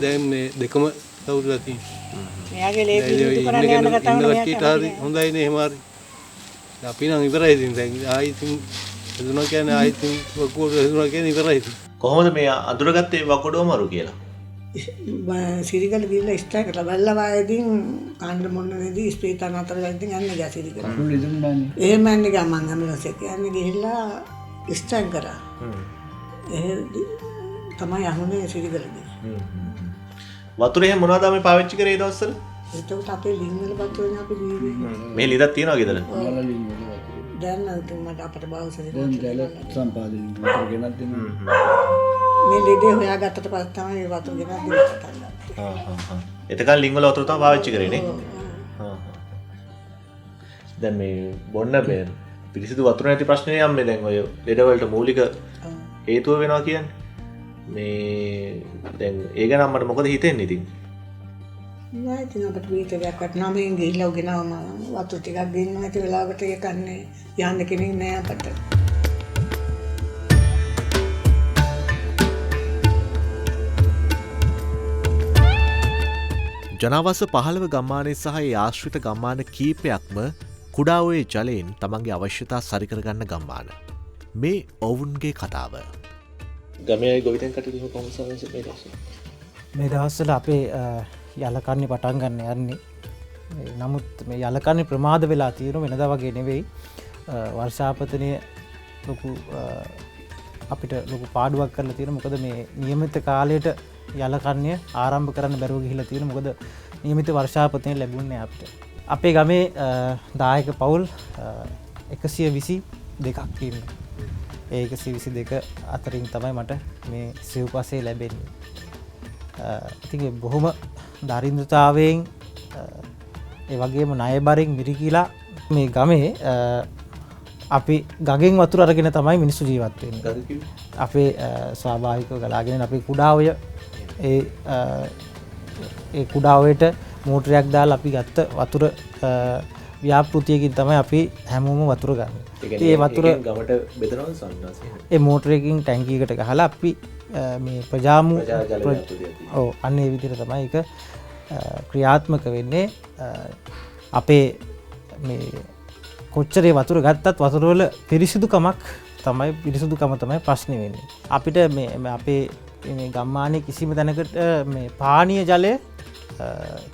දැන් මේ දෙකම සවුත්ලා තියෙනවා. මෙයාගේ ලේ පිළිතුරු කරන්න යන කතාවනේ මෙයාට හොඳයිනේ එහෙම හරි. අපි නම් ඉවරයි ඉතින් දැන් ආයි ඉතින් එදුණා කියන්නේ ආයි ඉතින් වකුගඩු එදුණා කියන්නේ ඉවරයි ඉතින්. කොහොමද මේ අඳුරගත්තේ වකුගඩුව මරු කියලා? සිරිගල ගිහිල්ලා ස්ට්‍රයික් කරලා බැලවායේදී කාණ්ඩ මොන්නේදී ස්පීතන අතර ගිහින් යන්නේ ගා සිරිගල. එහෙම යන්නේ ගා මං අමලසෙක් යන්නේ ගිහිල්ලා ස්ට්‍රයික් කරා. තමයි අහුනේ සිරිගලදී. වතුර එහෙම මොනවද මේ පාවිච්චි කරේ ඒ දවස්වල? ඒකට අපේ ලිංගවල වතුරනේ අපි දීවේ. මේ ලිඳක් තියනවා ගෙදර? දැන් නම් මට අපට බවුසරේ දැන් ජල සම්පාදනය වතුර ගෙනත් දෙනවා. මේ ලෙඩේ හොයාගත්තට පස්සේ තමයි මේ වතුර ගෙනත් දෙන්න පටන් ගත්තේ. එතකන් ලිංගවල වතුර තමයි පාවිච්චි කරේ නේ? දැන් මේ බොන්න බෑ. පිරිසිදු වතුර නැති ප්‍රශ්නේ යන්නේ දැන් ඔය ලෙඩ වලට මූලික හේතුව වෙනවා කියන්නේ. මේ දැන් ඒ ගැන මට මොකද හිතෙන්නේ ඉතින්? නෑ ඉතින් අපිට වීතරයක් වටනවා මේ ගිහිල්ලා ගෙනවම වතුර ටිකක් ගෙන්නන ඇති වෙලාවකට ඒ කන්නේ යන්න කෙනෙක් නෑ අපට. ජනවාස 15 ගම්මානයේ සහ ඒ ආශ්‍රිත ගම්මාන කීපයක්ම කුඩා ඔයේ ජලයෙන් තමන්ගේ අවශ්‍යතා සරිකර ගන්න ගම්මාන. මේ ඔවුන්ගේ කතාව. ගමේ ගොවිතැන් කටයුතු කොහොමද මේ දවස්වල? මේ දවස්වල අපේ යලකන්නේ පටන් ගන්න යන්නේ. නමුත් මේ යලකන්නේ ප්‍රමාද වෙලා තියෙන වෙනදා වගේ නෙවෙයි. වර්ෂාපතනය ලොකු අපිට ලොකු පාඩුවක් කරලා තියෙන. මොකද මේ නියමිත කාලයට යලකන්නේ ආරම්භ කරන්න බැරුව ගිහිල්ලා තියෙන. මොකද නියමිත වර්ෂාපතනය ලැබුණේ අපිට. අපේ ගමේ දායක පවුල් 122ක් ඉන්නවා. ඒ 122 අතරින් තමයි මට මේ සිව්පස්සේ ලැබෙන්නේ. ඉතින් බොහොම දරිද්‍රතාවයෙන් ඒ වගේම ණයබරින් මිරිකිලා මේ ගමේ අපි ගගෙන් වතුර අරගෙන තමයි මිනිස්සු ජීවත් වෙන්නේ. අපේ ස්වාභාවිකව ගලාගෙන අපේ කුඩා ඔය ඒ කුඩා ඔයට මෝටරයක් දාලා අපි ගත්ත වතුර ව්‍යාපෘතියකින් තමයි අපි හැමෝම වතුර ගන්න. ඒ වතුර ගමට බෙදනවා සන්නාසයෙන්. ඒ මෝටරයකින් ටැංකියකට ගහලා අපි මේ ප්‍රජාමු ඔව් අන්න ඒ විදිහට තමයි ඒක ක්‍රියාත්මක වෙන්නේ. අපේ මේ කොච්චරේ වතුර ගත්තත් වතුර වල පිරිසිදුකම තමයි ප්‍රශ්නේ වෙන්නේ. අපිට මේ අපේ මේ ගම්මානයේ කිසිම තැනකට මේ පානීය ජලය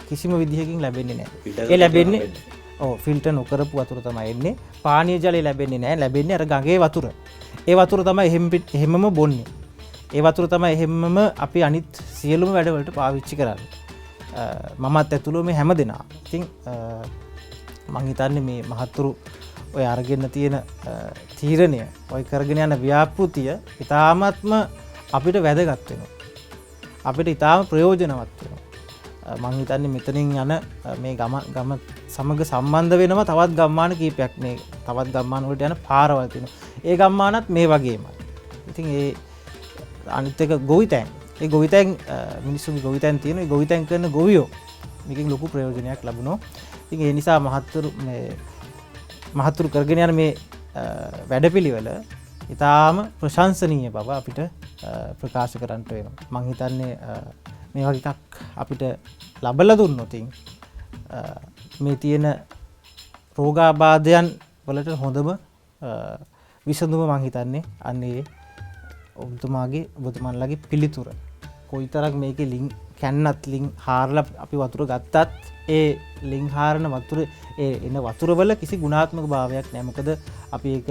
කිසිම විදිහකින් ලැබෙන්නේ නැහැ. ඒ ලැබෙන්නේ ෆිල්ටර් නොකරපු වතුර තමයි එන්නේ. පානීය ජලය ලැබෙන්නේ නැහැ. ලැබෙන්නේ අර ගඟේ වතුර. ඒ වතුර තමයි එහෙමම බොන්නේ. ඒ වතුර තමයි එහෙමම අපි අනිත් සියලුම වැඩවලට පාවිච්චි කරන්නේ. මමත් ඇතුළුව මේ හැම දෙනා. ඉතින් මං හිතන්නේ මේ මහත්තුරු ඔය අරගෙන තියෙන තීරණය, ඔය කරගෙන යන ව්‍යාපෘතිය ඉතාමත්ම අපිට වැදගත් වෙනවා. අපිට ඉතාම ප්‍රයෝජනවත් වෙනවා. මං හිතන්නේ මෙතනින් යන මේ ගම සමග සම්බන්ධ වෙනවා තවත් ගම්මාන කීපයක් මේ තවත් ගම්මාන වලට යන පාරවල් තියෙනවා. ඒ ගම්මානත් මේ වගේමයි. ඉතින් ඒ අනිත් එක ගොවිතැන්. ඒ ගොවිතැන් මිනිස්සුන්ගේ ගොවිතැන් තියෙනවා. ඒ ගොවිතැන් කරන ගොවියෝ මේකෙන් ලොකු ප්‍රයෝජනයක් ලැබුණා. ඉතින් ඒ නිසා මහත්තුරු කරගෙන යන මේ වැඩපිළිවෙල ඉතාම ප්‍රශංසනීය බව අපිට ප්‍රකාශ කරන්නට වෙනවා. මං හිතන්නේ මේ වගේ එකක් අපිට ලබලා දුන්නොත් මේ තියෙන රෝගාබාධයන් වලට හොඳම විසඳුම මං හිතන්නේ අන්නේ ඔබතුමාලගේ පිළිතුර. කොයිතරම් මේකේ ලිං කැන්නත් ලිං හාරලා අපි වතුර ගත්තත් ඒ ලිං හාරන වතුර එන වතුරවල කිසි ගුණාත්මක භාවයක් නැහැ. මොකද අපි ඒක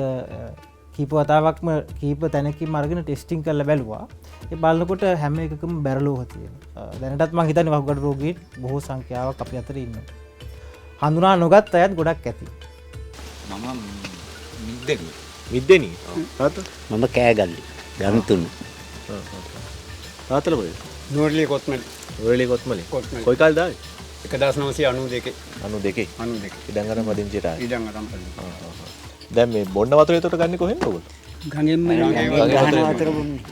කීප වතාවක්ම කීප තැනකින් අරගෙන ටෙස්ටිං කරලා බැලුවා. ඒ බලනකොට හැම එකකම බැරලෝහ තියෙනවා. දැනටත් මම හිතන්නේ වකුගඩු රෝගීන් බොහෝ සංඛ්‍යාවක් අපි අතර ඉන්නවා. හඳුනා නොගත් අයත් ගොඩක් ඇති. මම මිද්දෙනි. මිද්දෙනි. තාත්තා මම කෑගල්ලි. ගම්තුණු. තාත්තලා මොකද? නෝරලි කොත්මලි. නෝරලි කොත්මලි. කොයි කාලේද ආවේ? 1992. 92. 92. ඉඩම් ගන්න පදිංචියට ආවේ. ඉඩම් ගන්න පදිංචි. දැන් මේ බොන්න වතුර එතකොට ගන්නේ කොහෙන්ද ඔයගොල්ලෝ? ගඟෙන්ම ගහන වතුර බොන්නේ.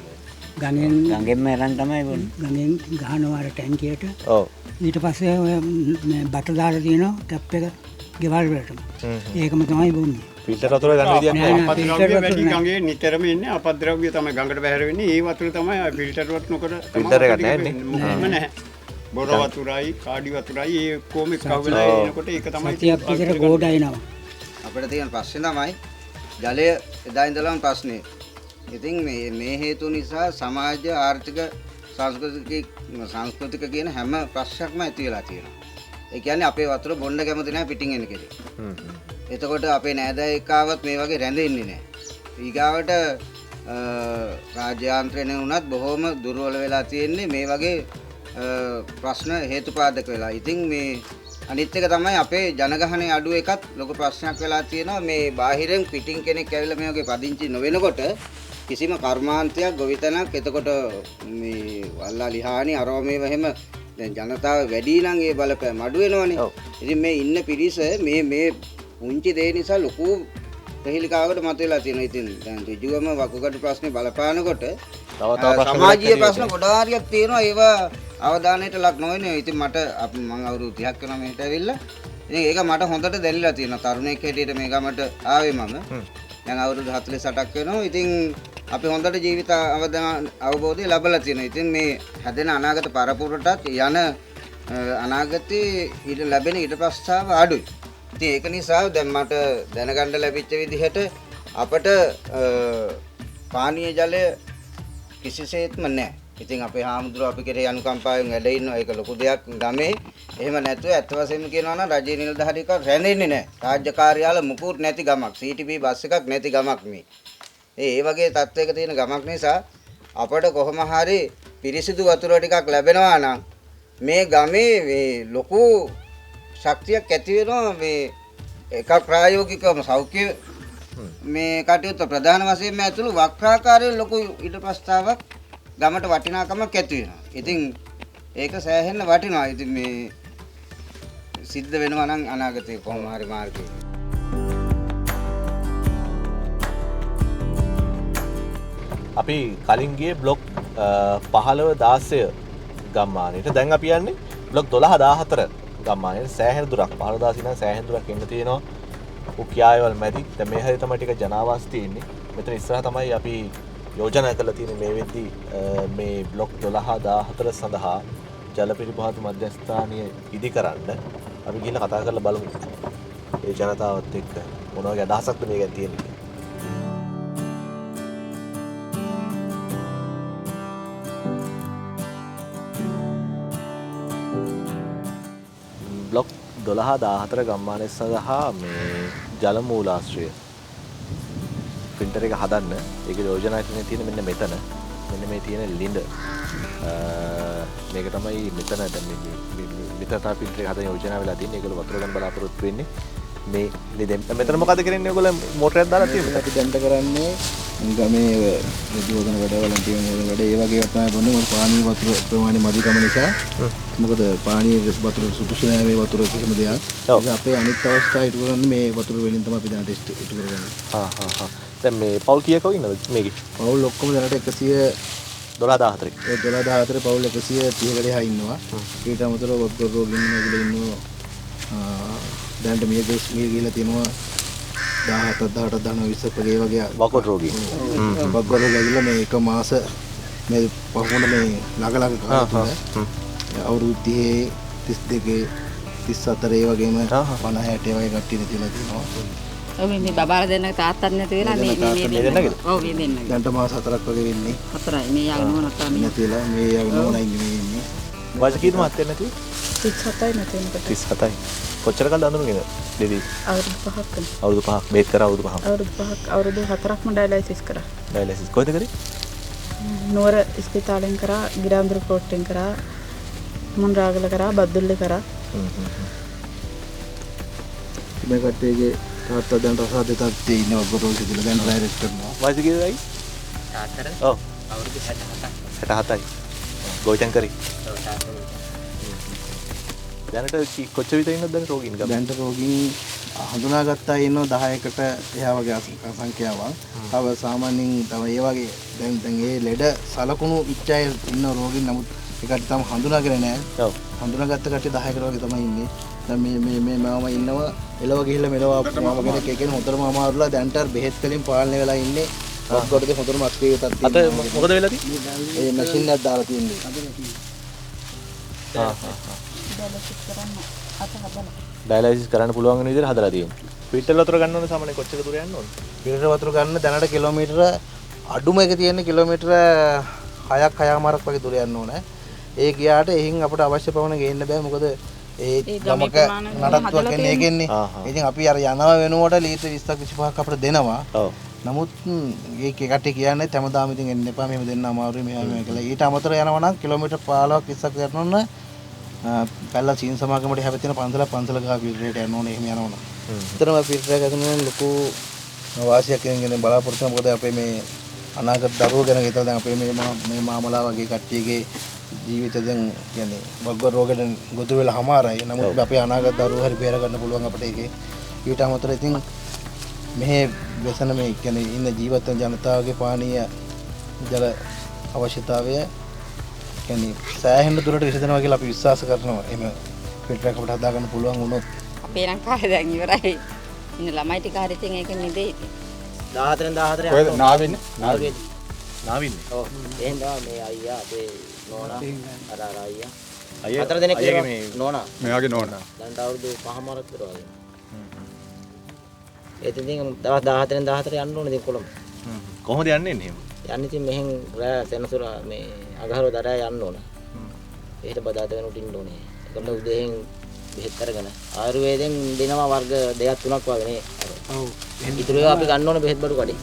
ගඟෙන්ම එරන් තමයි බොන්නේ. ගඟෙන් ගහනවා අර ටැංකියට. ඔව්. ඊට පස්සේ ඔය මේ බට දාලා තියෙනවා ටැප් එක ගෙවල් වලටම. ඒකම තමයි බොන්නේ. ෆිල්ටර් වතුර ගන්න විදියක් නැහැ. අපද්‍රව්‍ය වැඩි ගඟේ නිතරම ඉන්නේ. අපද්‍රව්‍ය තමයි ගඟට බැහැර වෙන්නේ. ඒ වතුර තමයි ෆිල්ටර් වත් නොකර ෆිල්ටර් එකක් නැහැ මොකක්ම නැහැ. බොර වතුරයි, කාඩි වතුරයි ඒ කොහොම එකව වෙලා එනකොට ඒක තමයි සතියක් විතර ගෝඩයිනවා. අපිට තියෙන ප්‍රශ්නේ තමයි ජලය එදා ඉඳලම ප්‍රශ්නේ. ඉතින් මේ හේතු නිසා සමාජ ආර්ථික සංස්කෘතික කියන හැම ප්‍රශ්නයක්ම ඇති වෙලා තියෙනවා. ඒ කියන්නේ අපේ වතුර බොන්න කැමති නැහැ පිටින් එන කෙනෙක්. එතකොට අපේ නෑදෑයෙක්වත් මේ වගේ රැඳෙන්නේ නැහැ. ඊගාවට රාජ්‍යාන්ත්‍රණය වුණත් බොහොම දුර්වල වෙලා තියෙන්නේ මේ වගේ ප්‍රශ්න හේතුපාදක වෙලා. ඉතින් මේ අනිත් එක තමයි අපේ ජනගහනය අඩු එකත් ලොකු ප්‍රශ්නයක් වෙලා තියෙනවා. මේ බාහිරෙන් පිටින් කෙනෙක් ඇවිල්ලා මේ වගේ පදිංචි නොවෙනකොට කිසිම කර්මාන්තයක් ගොවිතැනක් එතකොට මේ වල්ලා ලිහානි අරව මේව එහෙම දැන් ජනතාව වැඩි නම් ඒ බලපෑම අඩු වෙනවනේ. ඉතින් මේ ඉන්න පිරිස මේ පුංචි දේ නිසා ලොකු ප්‍රහේලිකාවකට මතුවලා තියෙනවා. ඉතින් දැන් ඍජුවම වකුගඩු ප්‍රශ්නේ බලපානකොට සමාජීය ප්‍රශ්න ගොඩාරියක් තියෙනවා. ඒවා අවධානයට ලක් නොවෙනේ. ඉතින් මම අවුරුදු 30ක් වෙනවා මෙහෙට ඇවිල්ලා. ඉතින් ඒක මට හොඳට දැනෙලා තියෙනවා. තරුණයෙක් හැටියට මේ ගමට ආවේ මම. දැන් අවුරුදු 48ක් වෙනවා. ඉතින් අපි හොඳට ජීවිත අවබෝධය ලැබලා තියෙනවා. ඉතින් මේ හැදෙන අනාගත පරපුරටත් යන අනාගතේ ඊට ලැබෙන ඊට ප්‍රස්තාව අඩුයි. ඉතින් ඒක නිසා දැන් මට දැනගන්න ලැබිච්ච විදිහට අපට පානීය ජලය කිසිසේත්ම නැහැ. ඉතින් අපේ හාමුදුරුවෝ අපි කෙරේ අනුකම්පාවෙන් වැඩ ඉන්නවා. ඒක ලොකු දෙයක් ගමේ. එහෙම නැතුව ඇත්ත වශයෙන්ම කියනවා නම් රජයේ නිලධාරීක රැඳෙන්නේ නැහැ. රාජ්‍ය කාර්යාල මුකුත් නැති ගමක්. CTP බස් එකක් නැති ගමක් මේ. ඒ වගේ තත්ත්වයක තියෙන ගමක් නිසා අපට කොහොම හරි පිරිසිදු වතුර ටිකක් ලැබෙනවා නම් මේ ගමේ මේ ලොකු ශක්තියක් ඇති වෙනවා. මේ එකක් ප්‍රායෝගිකවම සෞඛ්‍ය මේ කටයුත්ත ප්‍රධාන වශයෙන්ම ඇතුළු වක්‍රාකාරයේ ලොකු ඊට ප්‍රස්තාවක් ගමට වටිනාකමක් ඇති වෙනවා. ඉතින් ඒක සෑහෙන්න වටිනවා. ඉතින් මේ සිද්ධ වෙනවා නම් අනාගතේ කොහොම හරි මාර්ගයේ. අපි කලින් ගියේ බ්ලොක් 15 16 ගම්මානයට. දැන් අපි යන්නේ බ්ලොක් 12 14 ගම්මානයට. සෑහෙන දුරක් 15 16 නම් සෑහෙන දුරක් එන්න තියෙනවා. උක්යායවල් මැදි. දැන් මේ හැරි තමයි ටික ජනාවාස තියෙන්නේ. මෙතන ඉස්සරහ තමයි අපි යෝජනා කරලා තියෙන්නේ මේ වෙද්දී මේ බ්ලොක් 12 14 සඳහා ජල පරිභාග මධ්‍යස්ථානය ඉදි කරන්න. අපි ගිහිල්ලා කතා කරලා බලමු. ඒ ජනතාවත් එක්ක මොන වගේ අදහසක්ද මේ ගැන තියෙන්නේ. බ්ලොක් 12-14 ගම්මානය සඳහා මේ ජල මූලාශ්‍රය ප්‍රින්ටර් එක හදන්න ඒක යෝජනා කරගෙන තියෙන මෙන්න මෙතන මෙන්න මේ තියෙන ලිඳ මේක තමයි මෙතන දැන් මෙතන තමයි ප්‍රින්ටර් එක හදන්න යෝජනා වෙලා තියෙන්නේ. ඒගොල්ලෝ වතුර ගන්න බලාපොරොත්තු වෙන්නේ මේ ලිඳෙන්. මෙතන මොකද කරන්නේ ඔයගොල්ලෝ මෝටරයක් දාලා තියෙන්නේ? අපි දැන්ට කරන්නේ ගමේ විද්‍යුතන වැඩවලින් තියෙන වැඩ ඒ වගේ තමයි බොන්නේ. මොකද පානීය වතුර ප්‍රමාණය මදිකම නිසා මොකද පානීය වතුර සුදුසු නැහැ මේ වතුර කිසිම දෙයක්. ඒක අපේ අනිත් අවස්ථා ඉටු කරන්නේ මේ වතුර වලින් තමයි අපි දැන් ටෙස්ට් ඉටු කරගන්නේ. දැන් මේ පවුල් කීයක ඉන්නවද මේකේ? පවුල් ඔක්කොම දැනට 12-14 12-14 පවුල් 130කට එහා ඉන්නවා. ඊට අමතරව වතුර රෝගීන් මේගොල්ලෝ ඉන්නවා. දැන්ට මිය ගිහලා තියෙනවා 17 18 20 වගේ වකුගඩු රෝගී. වකුගඩු රෝගී ඇවිල්ලා මේ එක මාස මේ පහුවන මේ ළඟ කාලේ අවුරුදු 30 32 34 ඒ වගේම 50 60 වගේ කට්ටිය තියලා තියෙනවා. ඔව් මේ බබාලා දෙන්න තාත්තත් නැති වෙලා මේ දෙන්නගේ. ඔව් මේ දෙන්නගේ. දැන්ට මාස 4ක් වගේ වෙන්නේ. 4යි මේ යාගෙන නෝනක් තමයි. නැතිලා මේ යාගෙන නෝනයි ඉන්නේ. වයස කීයද මහත්තයා නැති? 37යි නැතෙනකොට. 37යි. කොච්චර කාලද අඳුනගෙන දෙවි? අවුරුදු 5ක්. අවුරුදු 5ක් බේත් කරා අවුරුදු 5ක්. අවුරුදු 5ක් අවුරුදු 4ක්ම ඩයලයිසිස් කරා. ඩයලයිසිස් කොහෙද කරේ? නුවර ස්පිතාලෙන් කරා, ගිරාන්දර කෝට්ටෙන් කරා, මොන්රාගල කරා, බද්දුල්ලේ කරා. මේ කට්ටියගේ තාත්තා දැන් රසාද තත්ත්වයේ ඉන්න වගරෝල් සිදුල දැන් ඩයරෙක්ට් කරනවා. වයස කීයදයි? තාත්තට ඔව් අවුරුදු 67යි. 67යි. ගෝචන් කරේ. ඔව් තාත්තා. දැනට කොච්චර විතර ඉන්නවද දැන් රෝගීන් ගම? දැන්ට රෝගීන් හඳුනාගත්තා ඉන්නවා 10කට එහා වගේ සංඛ්‍යාවක්. තව සාමාන්‍යයෙන් තව ඒ වගේ දැන් ඒ ලෙඩ සලකුණු ඉච්ඡය ඉන්න රෝගීන් නමුත් ඒකට තම හඳුනාගෙන නැහැ. ඔව්. හඳුනාගත්ත කට්ටිය 10කට වගේ තමයි ඉන්නේ. දැන් මේ මම ඉන්නවා එලව ගිහිල්ලා මෙලව මම කෙනෙක් ඒ කියන්නේ හොඳටම අමාරුලා දැන්ට බෙහෙත් වලින් පාලනය වෙලා ඉන්නේ. ඔක්කොටද හොඳටම අක්‍රිය තත්ත්වයක්. අත මොකද වෙලා තියෙන්නේ? ඒ මැෂින් එකක් දාලා තියෙන්නේ. ඩයලයිසිස් කරන්න පුළුවන් වෙන විදිහට හදලා තියෙනවා. ෆිල්ටර් වතුර ගන්න ඕන සාමාන්‍ය කොච්චර දුර යන්න ඕන? ෆිල්ටර් වතුර ගන්න දැනට කිලෝමීටර අඩුම එක තියෙන්නේ කිලෝමීටර 6ක් 6මාරක් වගේ දුර යන්න ඕනේ. ඒ ගියාට එහින් අපිට අවශ්‍ය පවණ ගේන්න බෑ මොකද ඒ ගමක නඩත්තුවක් එන්නේ ඒකෙන්නේ. ඉතින් අපි අර යනවා වෙනුවට ලීටර් 20ක් 25ක් අපිට දෙනවා. ඔව්. නමුත් ඒක කට්ටිය කියන්නේ හැමදාම ඉතින් එන්න එපා මෙහෙම දෙන්න අමාරුයි මෙහෙම කියලා. ඊට අමතරව යනවා නම් කිලෝමීටර් 15ක් 20ක් යනවා නම් පැල්ලා සීන් සමාගමට හැපෙන පන්සල ගහ ෆිල්ටරේට යන්න ඕනේ එහෙම යනවනම්. එතරම් ෆිල්ටර් එක ගන්න ලොකු වාසියක් කියන බලාපොරොත්තු මොකද අපේ මේ අනාගත දරුවෝ ගැන හිතලා දැන් අපේ මේ මාමලා වගේ කට්ටියගේ ජීවිත දැන් කියන්නේ වග්ග රෝගෙට ගොදුරු වෙලා හමාරයි. නමුත් අපේ අනාගත දරුවෝ හරි බේර ගන්න පුළුවන් අපිට ඒකේ. ඊට අමතරව ඉතින් මෙහි व्यसन මේ කියන්නේ ඉන්න ජීවත් වෙන ජනතාවගේ පානීය ජල අවශ්‍යතාවය කියන්නේ සෑහෙන දුරට විසඳනවා කියලා අපි විශ්වාස කරනවා. එහෙම ෆිල්ටර් එකක් අපිට හදා ගන්න පුළුවන් වුණොත් අපේ ලංකාවේ දැන් ඉවරයි. ඉන්න ළමයි ටික හරි ඉතින් ඒක නෙදෙයි. 14 කොහෙද නාවින්නේ? නාවින්නේ. ඔව්. එහෙනම් මේ අයියා අපේ නෝනා අර අයියා. අයියා 4 දෙනෙක් අයියාගේ මේ නෝනා. මෙයාගේ නෝනා. දැන් අවුරුදු 5මාරක් විතර වගේ. ඒත් ඉතින් දවස් 14 යන්න ඕනේ ඉතින් කොළඹ. කොහොමද යන්නේ එහෙම? යන්නේ ඉතින් මෙහෙන් රෑ සෙනසුර මේ අගහරුව දරා යන්න ඕන. එහෙට බදාදගෙන උටින්න ඕනේ. ඒකම උදේෙන් බෙහෙත් අරගෙන ආයුර්වේදයෙන් දෙනවා වර්ග 2ක් 3ක් වගේ නේ. ඔව්. ඉතුරු ඒවා අපි ගන්න ඕනේ බෙහෙත් බඩු කඩේ.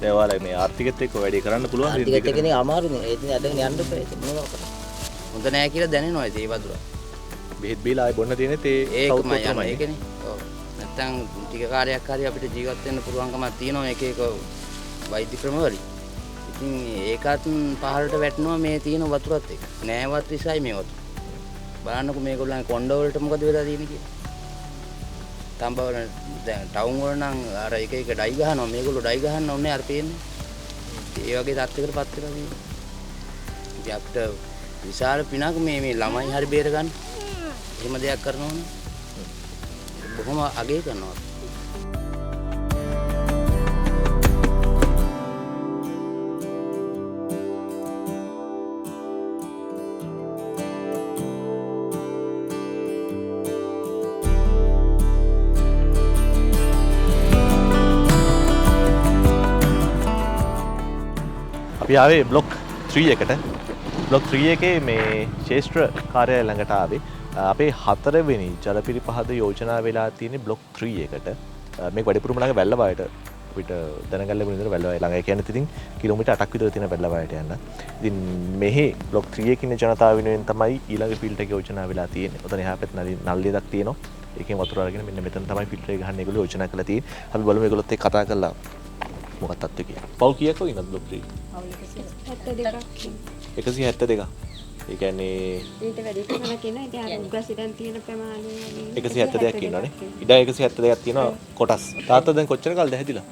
දේවාලේ මේ ආර්ථිකෙත් එක්ක වැඩි කරන්න පුළුවන් නේද? ආර්ථිකෙත් එක්කනේ අමාරුනේ. ඒ ඉතින් අදගෙන යන්න බෑ. ඉතින් මොනවා කරන්නේ? හොඳ නෑ කියලා දැනෙනවා ඉතින් ඒ වදුර. බෙහෙත් බීලා ආයි බොන්න තියෙනෙත් ඒකම යන්නේ ඒකනේ. ඔව්. නැත්තම් ටික කාර්යයක් හරි අපිට ජීවත් වෙන්න පුළුවන්කමක් තියෙනවා එක එක වෛද්‍ය ක්‍රමවලින්. ඉතින් ඒකත් පහළට වැටෙනවා මේ තියෙන වතුරත් එක්ක. නෑවත් විසයි මේ වතුර. බලන්නකෝ මේගොල්ලන්ගේ කොණ්ඩ වලට මොකද වෙලා තියෙන්නේ කියලා. තඹවල දැන් ටවුන් වල නම් අර එක එක ඩයි ගහනවා මේගොල්ලෝ ඩයි ගහන්න ඕනේ අර පේන්නේ. ඒ වගේ තත්ත්වයකට පත් වෙලා තියෙනවා. ඉතින් අපිට විශාල පිනක් මේ ළමයි හරි බේර ගන්න. එහෙම දෙයක් කරනවා නම් බොහොම අගය කරනවා. අපි ආවේ බ්ලොක් 3 එකට. බ්ලොක් 3 එකේ මේ ශේෂ්ත්‍ර කාර්යාලය ළඟට ආවේ. අපේ 4 වෙනි ජල පිරිපහද යෝජනා වෙලා තියෙන්නේ බ්ලොක් 3 එකට. මේක වැඩිපුරම ළඟ වැල්ලවායට අපිට දැනගන්න ලැබුණ විදිහට වැල්ලවාය ළඟ. ඒ කියන්නේ ඉතින් කිලෝමීටර් 8ක් විතර තියෙන වැල්ලවායට යන්න. ඉතින් මෙහි බ්ලොක් 3 එකේ ඉන්න ජනතාව වෙනුවෙන් තමයි ඊළඟ ෆිල්ටර් එක යෝජනා වෙලා තියෙන්නේ. ඔතන එහා පැත්තේ නල්ලියක් තියෙනවා. ඒකෙන් වතුර අරගෙන මෙන්න මෙතන තමයි ෆිල්ටර් එක ගහන්න ඒගොල්ලෝ යෝජනා කරලා තියෙන්නේ. අපි බලමු ඒගොල්ලොත් එක්ක කතා කරලා මොකක්ද තත්ත්වය කියලා. පව් කීයක් වගේ ඉන්නද බ්ලොක් 3? 172ක්. ඒ කියන්නේ ඊට වැඩි ප්‍රමාණයක් ඉන්නවා. ඉතින් අර උගසිරන් තියෙන ප්‍රමාණය 172ක් ඉන්නවනේ. ඉඩ 172ක් තියෙනවා කොටස්. තාත්තා දැන් කොච්චර කාලද හැදිලා?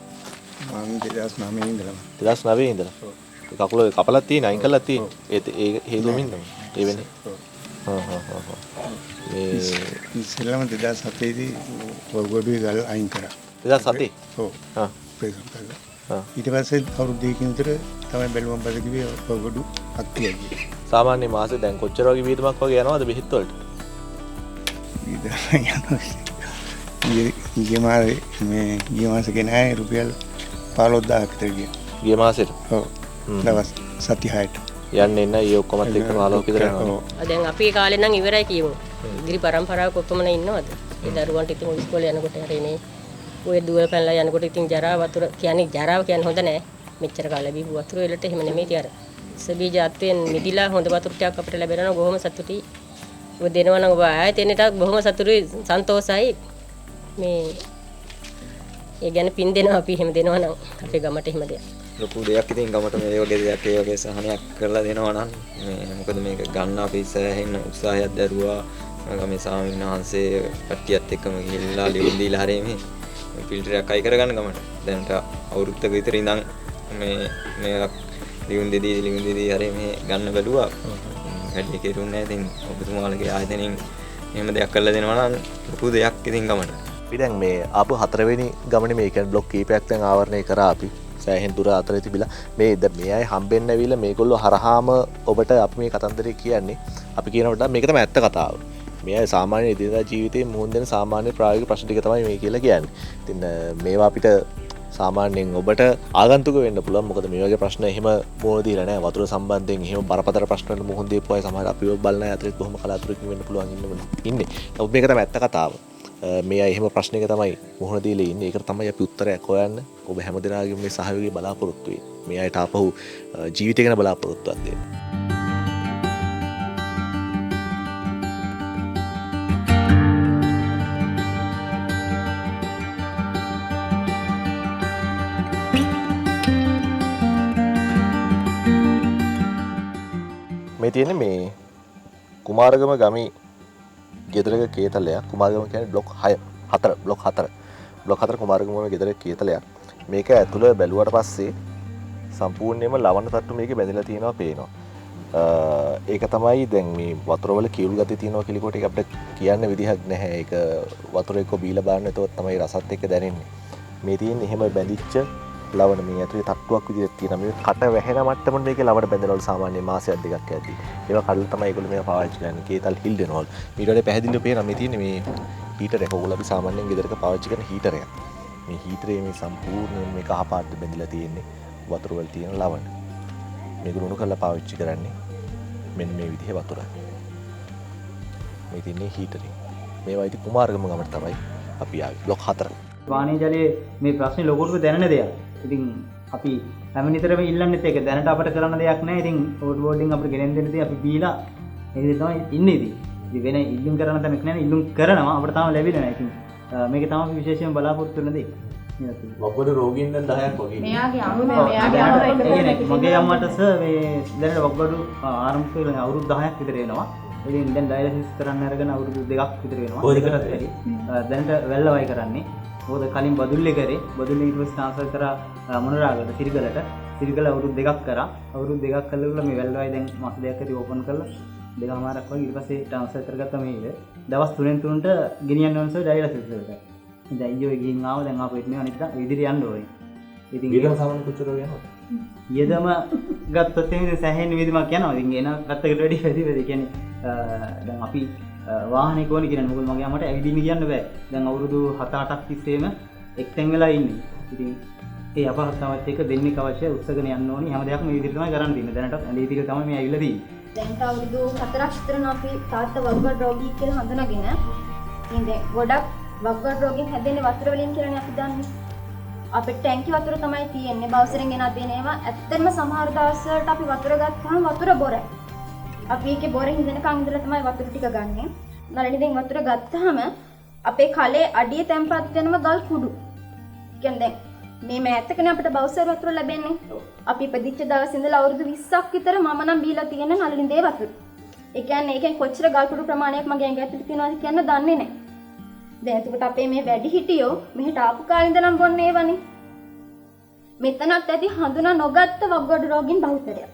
මම 2009 ඉඳලා. 2009 ඉඳලා. කකුල කපලක් තියෙන අයින් කළා තියෙන. ඒ හේතුවෙම ඉන්නවා. ඒ වෙන්නේ. මේ ඉස්සෙල්ලාම 2007 දී වගඩුවේ ගල් අයින් කරා. 2007? ඔව්. ප්‍රේසම් කරලා. ඊට පස්සේ අවුරුදු දෙකකින් විතර තමයි බැලුවම් බද කිව්වේ වගඩු අක්තියයි. සාමාන්‍ය මාසෙ දැන් කොච්චර වගේ වියදමක් වගේ යනවද බෙහෙත් වලට? ගිය මාසේ ගෙනාවේ රුපියල් 15000ක් විතර ගියා. ගිය මාසෙට? ඔව්. දවස් සති 6ට. යන්නේ නැහැ ඊ ඔක්කොමත් එක්ක 15ක් විතර යනවා. දැන් අපේ කාලේ නම් ඉවරයි කියමු. ඉදිරි පරම්පරාව කොතමන ඉන්නවද? ඒ දරුවන්ට ඉතින් ඉස්කෝලේ යනකොට හරිනේ. ඔය දුවල පැනලා යනකොට ඉතින් ජරා වතුර කියන්නේ ජරාව කියන්නේ හොඳ නැහැ. මෙච්චර කාලෙ බීපු වතුර වලට එහෙම නෙමෙයි තියර. සබීජාත්වෙන් මිදිලා හොඳ වතුර ටිකක් අපිට ලැබෙනවා බොහොම සතුටුයි. ඔය දෙනවා නම් ඔබ ආයෙත් එන්නට බොහොම සතුටුයි සන්තෝෂයි. මේ ඒ ගැන පින් දෙනවා අපි එහෙම දෙනවා නම් අපේ ගමට එහෙම දෙයක්. ලොකු දෙයක් ඉතින් ගමට මේ වගේ දෙයක් ඒ වගේ සහනයක් කරලා දෙනවා නම් මේ මොකද මේක ගන්න අපි ඉස්සරහින් උත්සාහයක් දරුවා ගමේ ස්වාමීන් වහන්සේ කට්ටියත් එක්කම ගිහිල්ලා ලියුම් දීලා හරිය මේ ෆිල්ටර් එකක් අයි කරගන්න ගමට. දැනට අවුරුද්දක විතර ඉඳන් මේ ලියුම් දෙදී හරිය මේ ගන්න බැලුවා. වැඩි කෙරුන්නේ නැහැ. ඉතින් ඔබතුමාලගේ ආයතනයෙන් එහෙම දෙයක් කරලා දෙනවා නම් ලොකු දෙයක් ඉතින් ගමට. අපි දැන් මේ ආපු 4 වෙනි ගමනේ මේ කියන්නේ බ්ලොක් කීපයක් දැන් ආවරණය කරා අපි. සෑහෙන දුර අතරේ තිබිලා මේ අය හම්බෙන්න ඇවිල්ලා මේගොල්ලෝ හරහාම ඔබට අපි මේ කතන්දරේ කියන්නේ අපි කියනකොට මේක තමයි ඇත්ත කතාව. මේ අය සාමාන්‍ය එදිනදා ජීවිතේ මුහුණ දෙන සාමාන්‍ය ප්‍රායෝගික ප්‍රශ්න ටික තමයි මේ කියලා කියන්නේ. ඉතින් මේවා අපිට සාමාන්‍යයෙන් ඔබට ආගන්තුක වෙන්න පුළුවන්. මොකද මේ වගේ ප්‍රශ්න එහෙම මුහුණ දීලා නැහැ. වතුර සම්බන්ධයෙන් එහෙම බරපතල ප්‍රශ්න වලට මුහුණ දීපු අය සමහර අපිව බලන අය අතරේ බොහොම කලාතුරකින් වෙන්න පුළුවන් ඉන්නේ. නමුත් මේක තමයි ඇත්ත කතාව. මේ අය එහෙම ප්‍රශ්නයක තමයි මුහුණ දීලා ඉන්නේ. ඒකට තමයි අපි උත්තරයක් හොයන්න ඔබ හැමදෙනාගේම මේ සහයෝගය බලාපොරොත්තු වෙන්නේ. මේ අයට ආපහු ජීවිතය ගැන බලාපොරොත්තුවක් දෙන්න. මේ තියෙන්නේ මේ කුමාරගම ගමේ ගෙදරක කේතලයක්. කුමාරගම කියන්නේ බ්ලොක් 4 බ්ලොක් 4 කුමාරගම ගෙදරක කේතලයක්. මේක ඇතුළ බැලුවට පස්සේ සම්පූර්ණයෙන්ම ලවණ තට්ටු මේකේ බැඳලා තියෙනවා පේනවා. ඒක තමයි දැන් මේ වතුරවල කියුල් ගතිය තියෙනවා කිලිකොට ඒක අපිට කියන්න විදිහක් නැහැ. ඒක වතුර එක්ක බීලා බලන්න එතකොට තමයි රසත් එක්ක දැනෙන්නේ. මේ තියෙන්නේ එහෙම බැඳිච්ච ලවණ මේ ඇතුලේ තට්ටුවක් විදිහට තියෙනවා. මේ කට වැහෙන මට්ටමට මේකේ ලවණ බැඳනවලු සාමාන්‍ය මාසයක් දෙකක් ඇද්දි. ඒවා කඩලා තමයි ඒගොල්ලෝ මේවා පාවිච්චි කරන්නේ. කේතල් හිල් දෙනවලු. ඊට වඩා පැහැදිලිව පේනවා මේ තියෙන්නේ මේ හීටර් එක. ඕගොල්ලෝ අපි සාමාන්‍යයෙන් ගෙදරක පාවිච්චි කරන හීටර් එකක්. මේ හීටරේ මේ සම්පූර්ණයෙන් මේ කහ පාට බැඳලා තියෙන්නේ වතුර වල තියෙන ලවණ. මේක උණු කරලා පාවිච්චි කරන්නේ මෙන්න මේ විදිහේ වතුර. මේ තියන්නේ හීටරේ. මේවා ඉතින් කුමාරගම ගමට තමයි අපි ආවේ බ්ලොක් 4. පානීය ජලයේ මේ ප්‍රශ්නේ ලොකුට දැනෙන දෙයක්. ඉතින් අපි හැම නිතරම ඉල්ලන්නේත් ඒක දැනට අපිට කරන්න දෙයක් නැහැ. ඉතින් ඕඩ් බෝඩින් අපිට ගෙනෙන්න දෙන්න දේ අපි බීලා ඒ විදිහට තමයි ඉන්නේ ඉතින්. ඉතින් වෙන ඉල්ලුම් කරන්න තැනක් නැහැ. ඉල්ලුම් කරනවා අපිට තාම ලැබෙන්නේ නැහැ. ඉතින් මේක තමයි විශේෂයෙන් බලාපොරොත්තු වෙන දේ. වග්ගඩු රෝගීන් දැන් 10ක් වගේ. මෙයාගේ අම්මා මගේ අම්මට මේ දැනට වග්ගඩු ආරම්භ වෙලා අවුරුදු 10ක් විතර වෙනවා. ඉතින් දැන් ඩයලිසිස් කරන්න අරගෙන අවුරුදු 2ක් විතර වෙනවා. ඒකටත් වැඩි. දැනට වැල්ලවයි කරන්නේ. මොකද කලින් බදුල්ලේ කරේ. බදුල්ලේ ඊට පස්සේ ට්‍රාන්ස්ෆර් කරා මොනරාගලට සිරිගලට. සිරිගල අවුරුදු 2ක් කරා. අවුරුදු 2ක් කළා මේ වැල්ලවයි දැන් මාස දෙකක් ඇති ඕපන් කරලා දෙකමාරක් වගේ ඊට පස්සේ ට්‍රාන්ස්ෆර් කරගත්තා මේක. දවස් 3න් 3ට ගෙනියන්න ඕනසෝ ඩයලිසිස් වලට. දැන් ඊයේ ගිහින් ආව දැන් ආපු ඉන්නේ අනිත් ඉදිරිය යන්න ඕනේ. ඉතින් ඊළඟ සාමාන්‍ය කොච්චර යනවද? ඊයදම ගත්තොත් එහෙනම් සෑහෙන විදිහක් යනවා. ඉතින් එන ගත්තකට වැඩි වැඩි කියන්නේ දැන් අපි වාහනේ කොහොනේ කියන්නේ මොකද මගේ අම්මට ඇවිදින්න කියන්න බෑ. දැන් අවුරුදු 7-8ක් තිස්සේම එක්තෙන් වෙලා ඉන්නේ. ඉතින් ඒ අපහසුතාවත් එක දෙන්නේ අවශ්‍ය උත්සගෙන යන්න ඕනි. හැම දෙයක්ම මේ විදිහට තමයි කරන්න තියෙන්නේ. දැනටත් ඇඳේ තියලා තමයි මේ ඇවිල්ලා තියෙන්නේ. දැන්ට අවුරුදු 4ක් විතරන අපි තාත්තා වග්ගඩ රෝගී කියලා හඳුනාගෙන ඉතින් දැන් ගොඩක් වග්ගඩ රෝගීන් හැදෙන්නේ වතුර වලින් කියලානේ අපි දන්නේ. අපේ ටැංකි වතුර තමයි තියෙන්නේ බවුසරෙන් ගෙන අදින ඒවා. ඇත්තටම සමහර දවස් වලට අපි වතුර ගත්තාම වතුර බොරයි. අපි ඒකේ බොර හිඳනකන් ඉඳලා තමයි වතුර ටික ගන්නෙ. නළනින් වතුර ගත්තාම අපේ කලේ අඩිය තැම්පත් වෙනම ගල් කුඩු. කියන්නේ දැන් මේ මෑතකනේ අපිට බවුසර් වතුර ලැබෙන්නේ. අපි ඉපදිච්ච දවස් ඉඳලා අවුරුදු 20ක් විතර මම නම් බීලා තියෙන නළනින්දේ වතුර. ඒ කියන්නේ ඒකෙන් කොච්චර ගල් කුඩු ප්‍රමාණයක් මගේ ඇඟ ඇතුලේ තියෙනවද කියන්න දන්නේ නැහැ. දැන් එතකොට අපේ මේ වැඩි හිටියෝ මෙහෙට ආපු කාලේ ඉඳලම බොන්නේ ඒවනේ. මෙතනත් ඇති හඳුනා නොගත්ත වග්ගඩ රෝගීන් බහුතරයක්.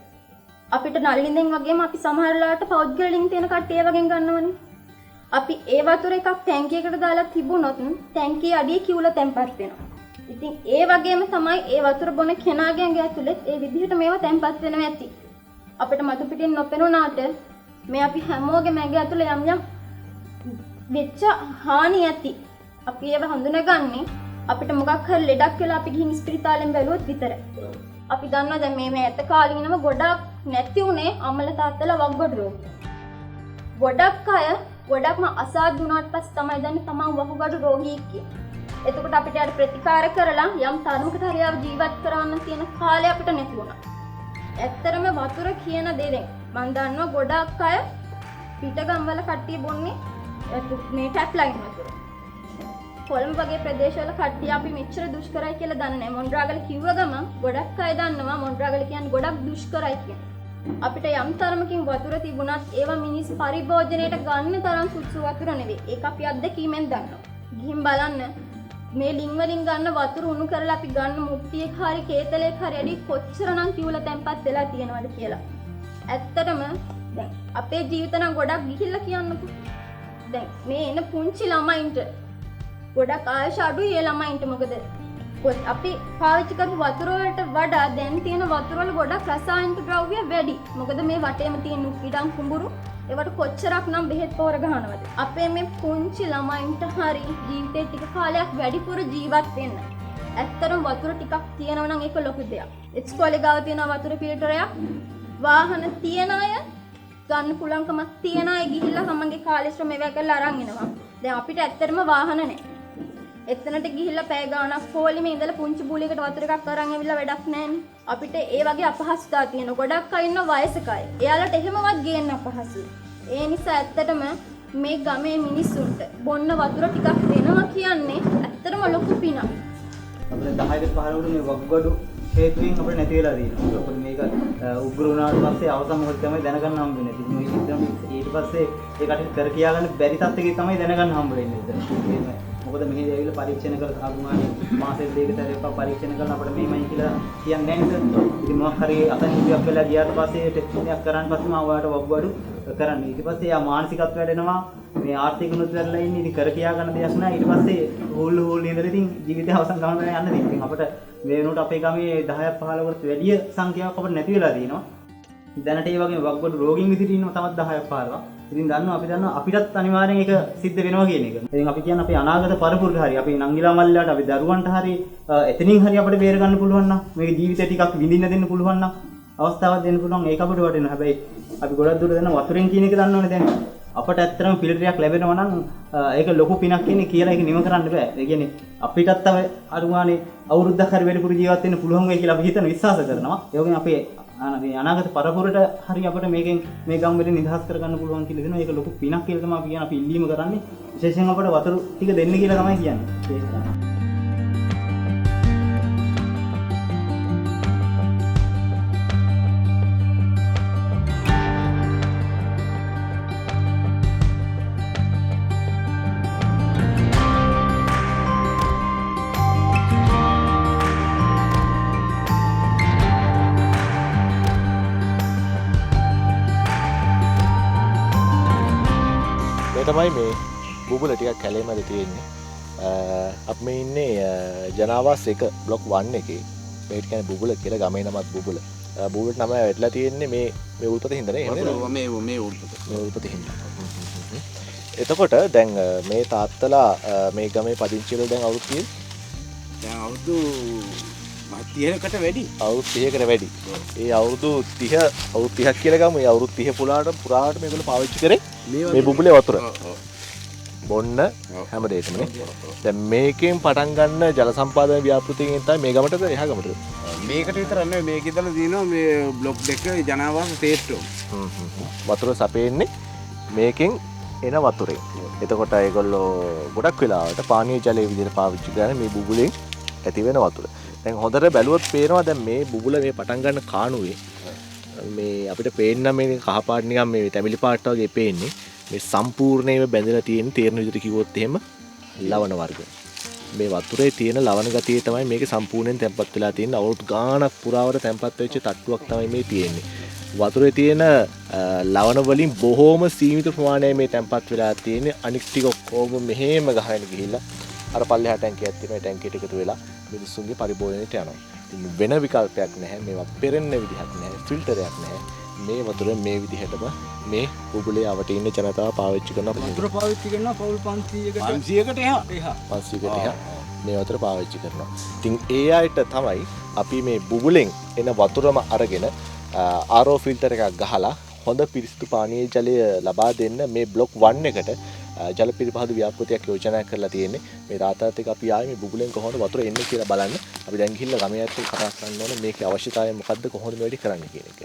අපිට නළලින්දෙන් වගේම අපි සමහර වෙලාවට පෞද්ගලිකයෙන් තියෙන කට්ටිය වගේ ගන්නවනේ. අපි ඒ වතුර එකක් ටැංකියකට දාලා තිබුණොත් ටැංකිය අඩිය කිව්ල තැම්පත් වෙනවා. ඉතින් ඒ වගේම තමයි ඒ වතුර බොන කෙනාගේ ඇඟ ඇතුලේ ඒ විදිහට මේවා තැම්පත් වෙනවා ඇති. අපිට මතු පිටින් නොපෙනුනාට මේ අපි හැමෝගේ ඇඟ ඇතුලේ යම් යම් වෙච්ච හානි ඇති. අපි ඒව හඳුනගන්නේ අපිට මොකක් හරි ලෙඩක් වෙලා අපි ගිහින් ස්පිරිතාලෙන් බැලුවොත් විතරයි. අපි දන්නවා දැන් මේ ඇත කාලිනම ගොඩක් නැති උනේ අම්මල තාත්තලා වග්ගඩ රෝග. ගොඩක් අය ගොඩක්ම අසාධ්‍ය වුණාට පස්සේ තමයි දන්නේ තමන් වග්ගඩ රෝගී කියලා. එතකොට අපිට යාට ප්‍රතිකාර කරලා යම් තරමකට හරි ජීවත් කරවන්න තියෙන කාලය අපිට නැති වුණා. ඇත්තරම වතුර කියන දේ මම දන්නවා ගොඩක් අය පිටගම් වල කට්ටිය බොන්නේ මේ ටැප් ලයින් වතුර. කොළඹ වගේ ප්‍රදේශවල කට්ටිය අපි මෙච්චර දුෂ්කරයි කියලා දන්නේ නැහැ. මොණරාගල කිව්ව ගමන් ගොඩක් අය දන්නවා මොණරාගල කියන්නේ ගොඩක් දුෂ්කරයි කියලා. අපිට යම් තරමකින් වතුර තිබුණත් ඒවා මිනිස් පරිභෝජනයට ගන්න තරම් සුදුසු වතුර නෙවෙයි. ඒක අපි අත්දැකීමෙන් දන්නවා. ගිහින් බලන්න මේ ලිං වලින් ගන්න වතුර උණු කරලා අපි ගන්න මුට්ටියක හරි කේතලයක හරි අඩි කොච්චරනම් කිව්ල තැම්පත් වෙලා තියෙනවද කියලා. ඇත්තටම දැන් අපේ ජීවිත නම් ගොඩක් ගිහිල්ලා කියන්නකෝ. දැන් මේ එන පුංචි ළමයින්ට ගොඩක් ආයුෂ අඩුයි ඒ ළමයින්ට. මොකද අපි පාවිච්චි කරපු වතුර වලට වඩා දැන් තියෙන වතුර වල ගොඩක් රසායනික ද්‍රව්‍ය වැඩි. මොකද මේ වටේම තියෙන ඉඩම් කුඹුරු ඒවට කොච්චරක් නම් බෙහෙත් පොර ගහනවද. අපේ මේ පුංචි ළමයින්ට හරි ජීවිතේ ටික කාලයක් වැඩිපුර ජීවත් වෙන්න ඇත්තටම වතුර ටිකක් තියෙනවා නම් ඒක ලොකු දෙයක්. ඉස්කෝලේ ගාව තියෙන වතුර ෆිල්ටරයක් වාහන තියන අය ගන්න පුළුවන්කමක් තියන අය ගිහිල්ලා තමන්ගේ කාලේ ශ්‍රම මේවා කරලා අරන් එනවා. දැන් අපිට ඇත්තටම වාහන නැහැ. එතනට ගිහිල්ලා පැය ගාණක් පොලිමේ ඉඳලා පුංචි බූලියකට වතුර එකක් අරන් ඇවිල්ලා වැඩක් නැහැනේ. අපිට ඒ වගේ අපහසුතාව තියෙන ගොඩක් අය ඉන්න වයසක අය. එයාලට එහෙමවත් ගේන්න අපහසුයි. ඒ නිසා ඇත්තටම මේ ගමේ මිනිස්සුන්ට බොන්න වතුර ටිකක් දෙනවා කියන්නේ ඇත්තටම ලොකු පිනක්. අපිට 10කට 15කට මේ වග්ගඩු හේතුවෙන් අපිට නැති වෙලා තියෙනවා. අපිට මේක උග්‍ර වුණාට පස්සේ අවසන් මොකද තමයි දැනගන්න හම්බ වෙන්නේ. ඉතින් මේ සිස්ටම් ඊට පස්සේ ඒකට කර කියා ගන්න බැරි තත්ත්වයක තමයි දැනගන්න හම්බ වෙන්නේ. මොකද මෙහි ඇවිල්ලා පරීක්ෂණ කරලා ආගුමානේ මාසෙ දෙකකට සැරයක් පරීක්ෂණ කරලා අපිට මේමයි කියලා කියන්නේ නැහැ නේද? ඉතින් මොකක් හරි අසනීපයක් වෙලා ගියාට පස්සේ ටෙස්ටිං එකක් කරන් පස්සේ මම ඔයාලට වග්ගඩු කරන්නේ. ඊට පස්සේ යා මානසිකත්වයට වැඩෙනවා. මේ ආර්ථිකුණුත් වෙලා ඉන්නේ. ඉතින් කර කියා ගන්න දෙයක් නැහැ. ඊට පස්සේ හුල් ඉඳලා ඉතින් ජීවිතය අවසන් ගමන යන්න දෙන්න. ඉතින් අපිට මේ වෙනකොට අපේ ගමේ 10ක් 15කට වැඩි සංඛ්‍යාවක් අපිට නැති වෙලා තියෙනවා. දැනට ඒ වගේ වග්ගඩු රෝගීන් විදිහට ඉන්නවා තවත් 10ක් 15ක්. ඉතින් දන්නවා අපි දන්නවා අපිටත් අනිවාර්යෙන් ඒක සිද්ධ වෙනවා කියන එක. ඉතින් අපි කියන්නේ අපේ අනාගත පරපුරට හරි අපි නංගිලා මල්ලිලාට අපි දරුවන්ට හරි එතනින් හරි අපිට බේර ගන්න පුළුවන් නම් මේක ජීවිතේ ටිකක් විඳින්න දෙන්න පුළුවන් නම් අවස්ථාවක් දෙන්න පුළුවන් ඒක අපිට වටිනවා. හැබැයි අපි ගොඩක් දුර දෙන වතුරෙන් කියන එක දන්නවනේ දැන්. අපට ඇත්තටම ෆිල්ටරයක් ලැබෙනවා නම් ඒක ලොකු පිනක් කියන්නේ කියලා ඒක නිම කරන්න බෑ. ඒ කියන්නේ අපිටත් තව අරුමානේ අවුරුද්දක් හරි වැඩිපුර ජීවත් වෙන්න පුළුවන් වෙයි කියලා අපි හිතන විශ්වාස කරනවා. ඒ වගේම අපේ අනාගත පරපුරට හරි අපිට මේකෙන් මේ ගම් වලින් නිදහස් කරගන්න පුළුවන් කියලා දෙනවා. ඒක ලොකු පිනක් කියලා තමයි අපි කියන අපි ඉල්ලීම කරන්නේ. විශේෂයෙන් අපිට වතුර ටික දෙන්න කියලා තමයි කියන්නේ. තමයි මේ බුබුල ටිකක් කැලේ මැද තියෙන්නේ. අපි මේ ඉන්නේ ජනාවාස් 1 බ්ලොක් 1 එකේ. මේකට කියන්නේ බුබුල කියලා ගමේ නමත් බුබුල. බුබුලට නම වැටලා තියෙන්නේ මේ උල්පත හින්දානේ එහෙම නේද? මේ උල්පත හින්දා. එතකොට දැන් මේ තාත්තලා මේ ගමේ පදිංචි වෙලා දැන් අවුරුදු කීයද? දැන් අවුරුදු 30කට වැඩි. අවුරුදු 30කට වැඩි. ඒ අවුරුදු 30ක් කියලා ගමු. ඒ අවුරුදු 30 පුරාට මේගොල්ලෝ පාවිච්චි කරේ මේ බුබුලේ වතුර. බොන්න හැම දෙයකමනේ. දැන් මේකෙන් පටන් ගන්න ජල සම්පාදන ව්‍යාපෘතියෙන් තමයි මේ ගමටද එහා ගමටද? මේකට විතර නෙවෙයි මේක ඉඳලා දිනවා මේ බ්ලොක් 2 ජනාවාස තේට්ටෝ. වතුර සපේන්නේ මේකෙන් එන වතුරෙන්. එතකොට ඒගොල්ලෝ ගොඩක් වෙලාවට පානීය ජලයේ විදිහට පාවිච්චි කරන්නේ මේ බුබුලෙන් ඇති වෙන වතුර. දැන් හොඳට බැලුවොත් පේනවා දැන් මේ බුබුල මේ පටන් ගන්න කාණුවේ මේ අපිට පේන්න මේ කහ පාට නිකන් මේ තැඹිලි පාට වගේ පේන්නේ. මේ සම්පූර්ණයෙන්ම බැඳලා තියෙන තේරෙන විදිහට කිව්වොත් එහෙම ලවණ වර්ග. මේ වතුරේ තියෙන ලවණ ගතිය තමයි මේකේ සම්පූර්ණයෙන් තැම්පත් වෙලා තියෙන. අවුරුදු ගාණක් පුරාවට තැම්පත් වෙච්ච තට්ටුවක් තමයි මේ තියෙන්නේ. වතුරේ තියෙන ලවණ වලින් බොහෝම සීමිත ප්‍රමාණයක් මේ තැම්පත් වෙලා තියෙන්නේ. අනික් ටික ඔක්කොම මෙහෙම ගහගෙන ගිහිල්ලා අර පල්ලෙහා ටැංකියක් තියෙනවා. ඒ ටැංකියට එකතු වෙලා මිනිස්සුන්ගේ පරිභෝජනයට යනවා. ඉතින් වෙන විකල්පයක් නැහැ. මේවා පෙරෙන්න විදිහක් නැහැ. ෆිල්ටරයක් නැහැ. මේ වතුර මේ විදිහටම මේ බුබුලේ අවට ඉන්න ජනතාව පාවිච්චි කරනවා. වතුර පාවිච්චි කරනවා පවුල් 500කට එහා. 500කට එහා මේ වතුර පාවිච්චි කරනවා. ඉතින් ඒ අයට තමයි අපි මේ බුබුලෙන් එන වතුරම අරගෙන RO ෆිල්ටර් එකක් ගහලා හොඳ පිරිසිදු පානීය ජලය ලබා දෙන්න මේ බ්ලොක් 1 එකට ජල පරිපාලන ව්‍යාපෘතියක් යෝජනා කරලා තියෙන්නේ. මේ තාත්තත් එක්ක අපි ආයේ මේ බුබුලෙන් කොහොමද වතුර එන්නේ කියලා බලන්න. අපි දැන් ගිහිල්ලා ගමේ අයත් එක්ක කතා කරන්න ඕනේ මේකේ අවශ්‍යතාවය මොකද්ද කොහොමද මේ වැඩි කරන්න කියන එක.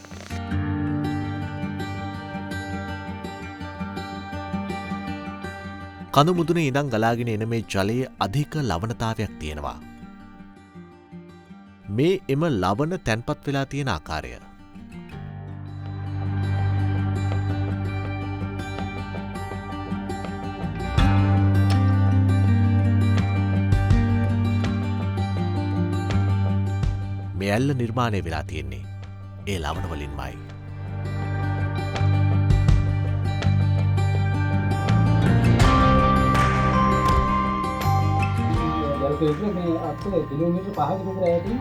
කඳු මුදුනේ ඉඳන් ගලාගෙන එන මේ ජලයේ අධික ලවණතාවයක් තියෙනවා. මේ එම ලවණ තැන්පත් වෙලා තියෙන ආකාරය. මේ ඇල්ල නිර්මාණය වෙලා තියෙන්නේ ඒ ලවණ වලින්මයි. මේ අත්ත කිලෝමීටර් 5ක විතර ඈතින්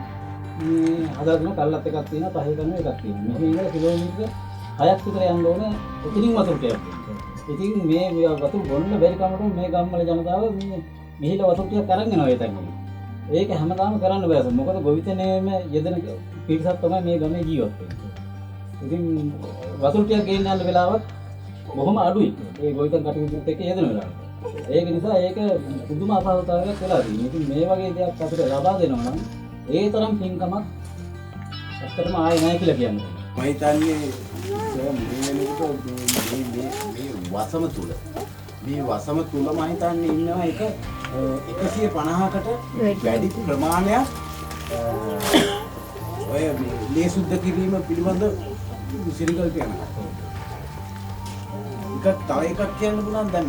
මේ හදාගෙන කල්ලත් එකක් තියෙනවා පහේ කරන එකක් තියෙනවා. මෙහි ඉඳලා කිලෝමීටර් 6ක් විතර යන්න ඕනේ. එතනින් වතුර ටිකක්. ඉතින් මේ වතුර බොන්න බැරි කමට මේ ගම්වල ජනතාව මේ මෙහිලා වතුර ටිකක් අරන් යනවා ඒ තැන්වල. ඒක හැමදාම කරන්න බෑ. මොකද ගොවිතැනේම යෙදෙන පිරිසක් තමයි මේ ගමේ ජීවත් වෙන්නේ. ඉතින් වතුර ටිකක් ගෙන්න යන වෙලාවත් බොහොම අඩුයි. ඒ ගොවිතැන් කටයුතු එක්ක යෙදෙන වෙලාවට. ඒක නිසා ඒක පුදුම අපහසුතාවයක් වෙලා තියෙනවා. ඉතින් මේ වගේ දෙයක් අපිට ලබා දෙනවා නම් ඒ තරම් පින්කමක් ඇත්තටම ආයේ නැහැ කියලා කියන්නේ. මම හිතන්නේ මේ වසම තුල මම හිතන්නේ ඉන්නවා එක 150කට වැඩි ප්‍රමාණයක් ඔය ලේ සුද්ධ කිරීම පිළිබඳ සිරිකල් කියනවා. තව එකක් කියන්න පුළුවන් දැන්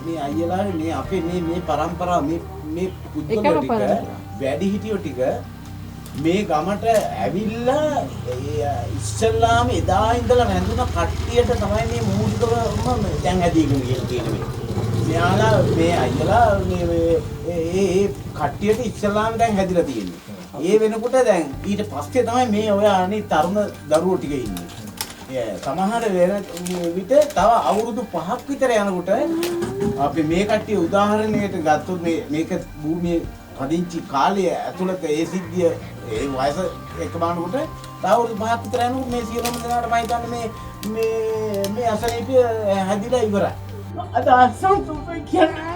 මේ අයියලා මේ අපේ මේ પરම්පරාව මේ පුද්ගලයෝ ටික වැඩි හිටියෝ ටික මේ ගමට ඇවිල්ලා ඉස්සල්ලාම එදා ඉඳලා නැඳුන කට්ටියට තමයි මේ මූලිකවම දැන් ඇදීගෙන ගිහින් තියෙන්නේ. මෙයාලා මේ අයියලා මේ කට්ටියට ඉස්සල්ලාම දැන් හැදිලා තියෙන්නේ. ඒ වෙනකොට දැන් ඊට පස්සේ තමයි මේ ඔය අනිත් තරුණ දරුවෝ ටික ඉන්නේ. සමහර විට තව අවුරුදු 5ක් විතර යනකොට අපි මේ කට්ටිය උදාහරණයකට ගත්තොත් මේක භූමියේ පදිංචි කාලය ඇතුළත ඒ සිද්ධිය ඒ වයස එක බලනකොට තව අවුරුදු 5ක් විතර යනකොට මේ සියලුම දෙනාට මම හිතන්නේ මේ අසනීපය හැදිලා ඉවරයි. අදහස තුපේ කියන්නේ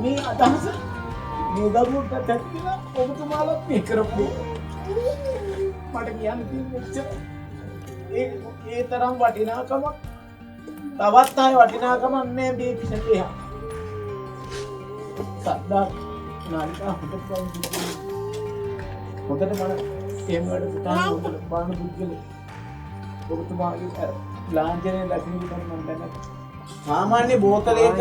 මේ අදහස මේ දරුවන්ට දැක්කලා ඔබතුමාලා මේ කරපු මට කියන්න තියෙන්නේ ඒ තරම් වටිනාකමක් තවත් ආයේ වටිනාකමක් නෑ මේ පිටේ. සද්දා නාලිකා හොඳට මම එහෙම වැඩ පුතාන හොඳට බාන පුද්ගලෙ ඔබතුමාගේ ලාංඡනය දකින්න මම දැන් සාමාන්‍ය බෝතලයක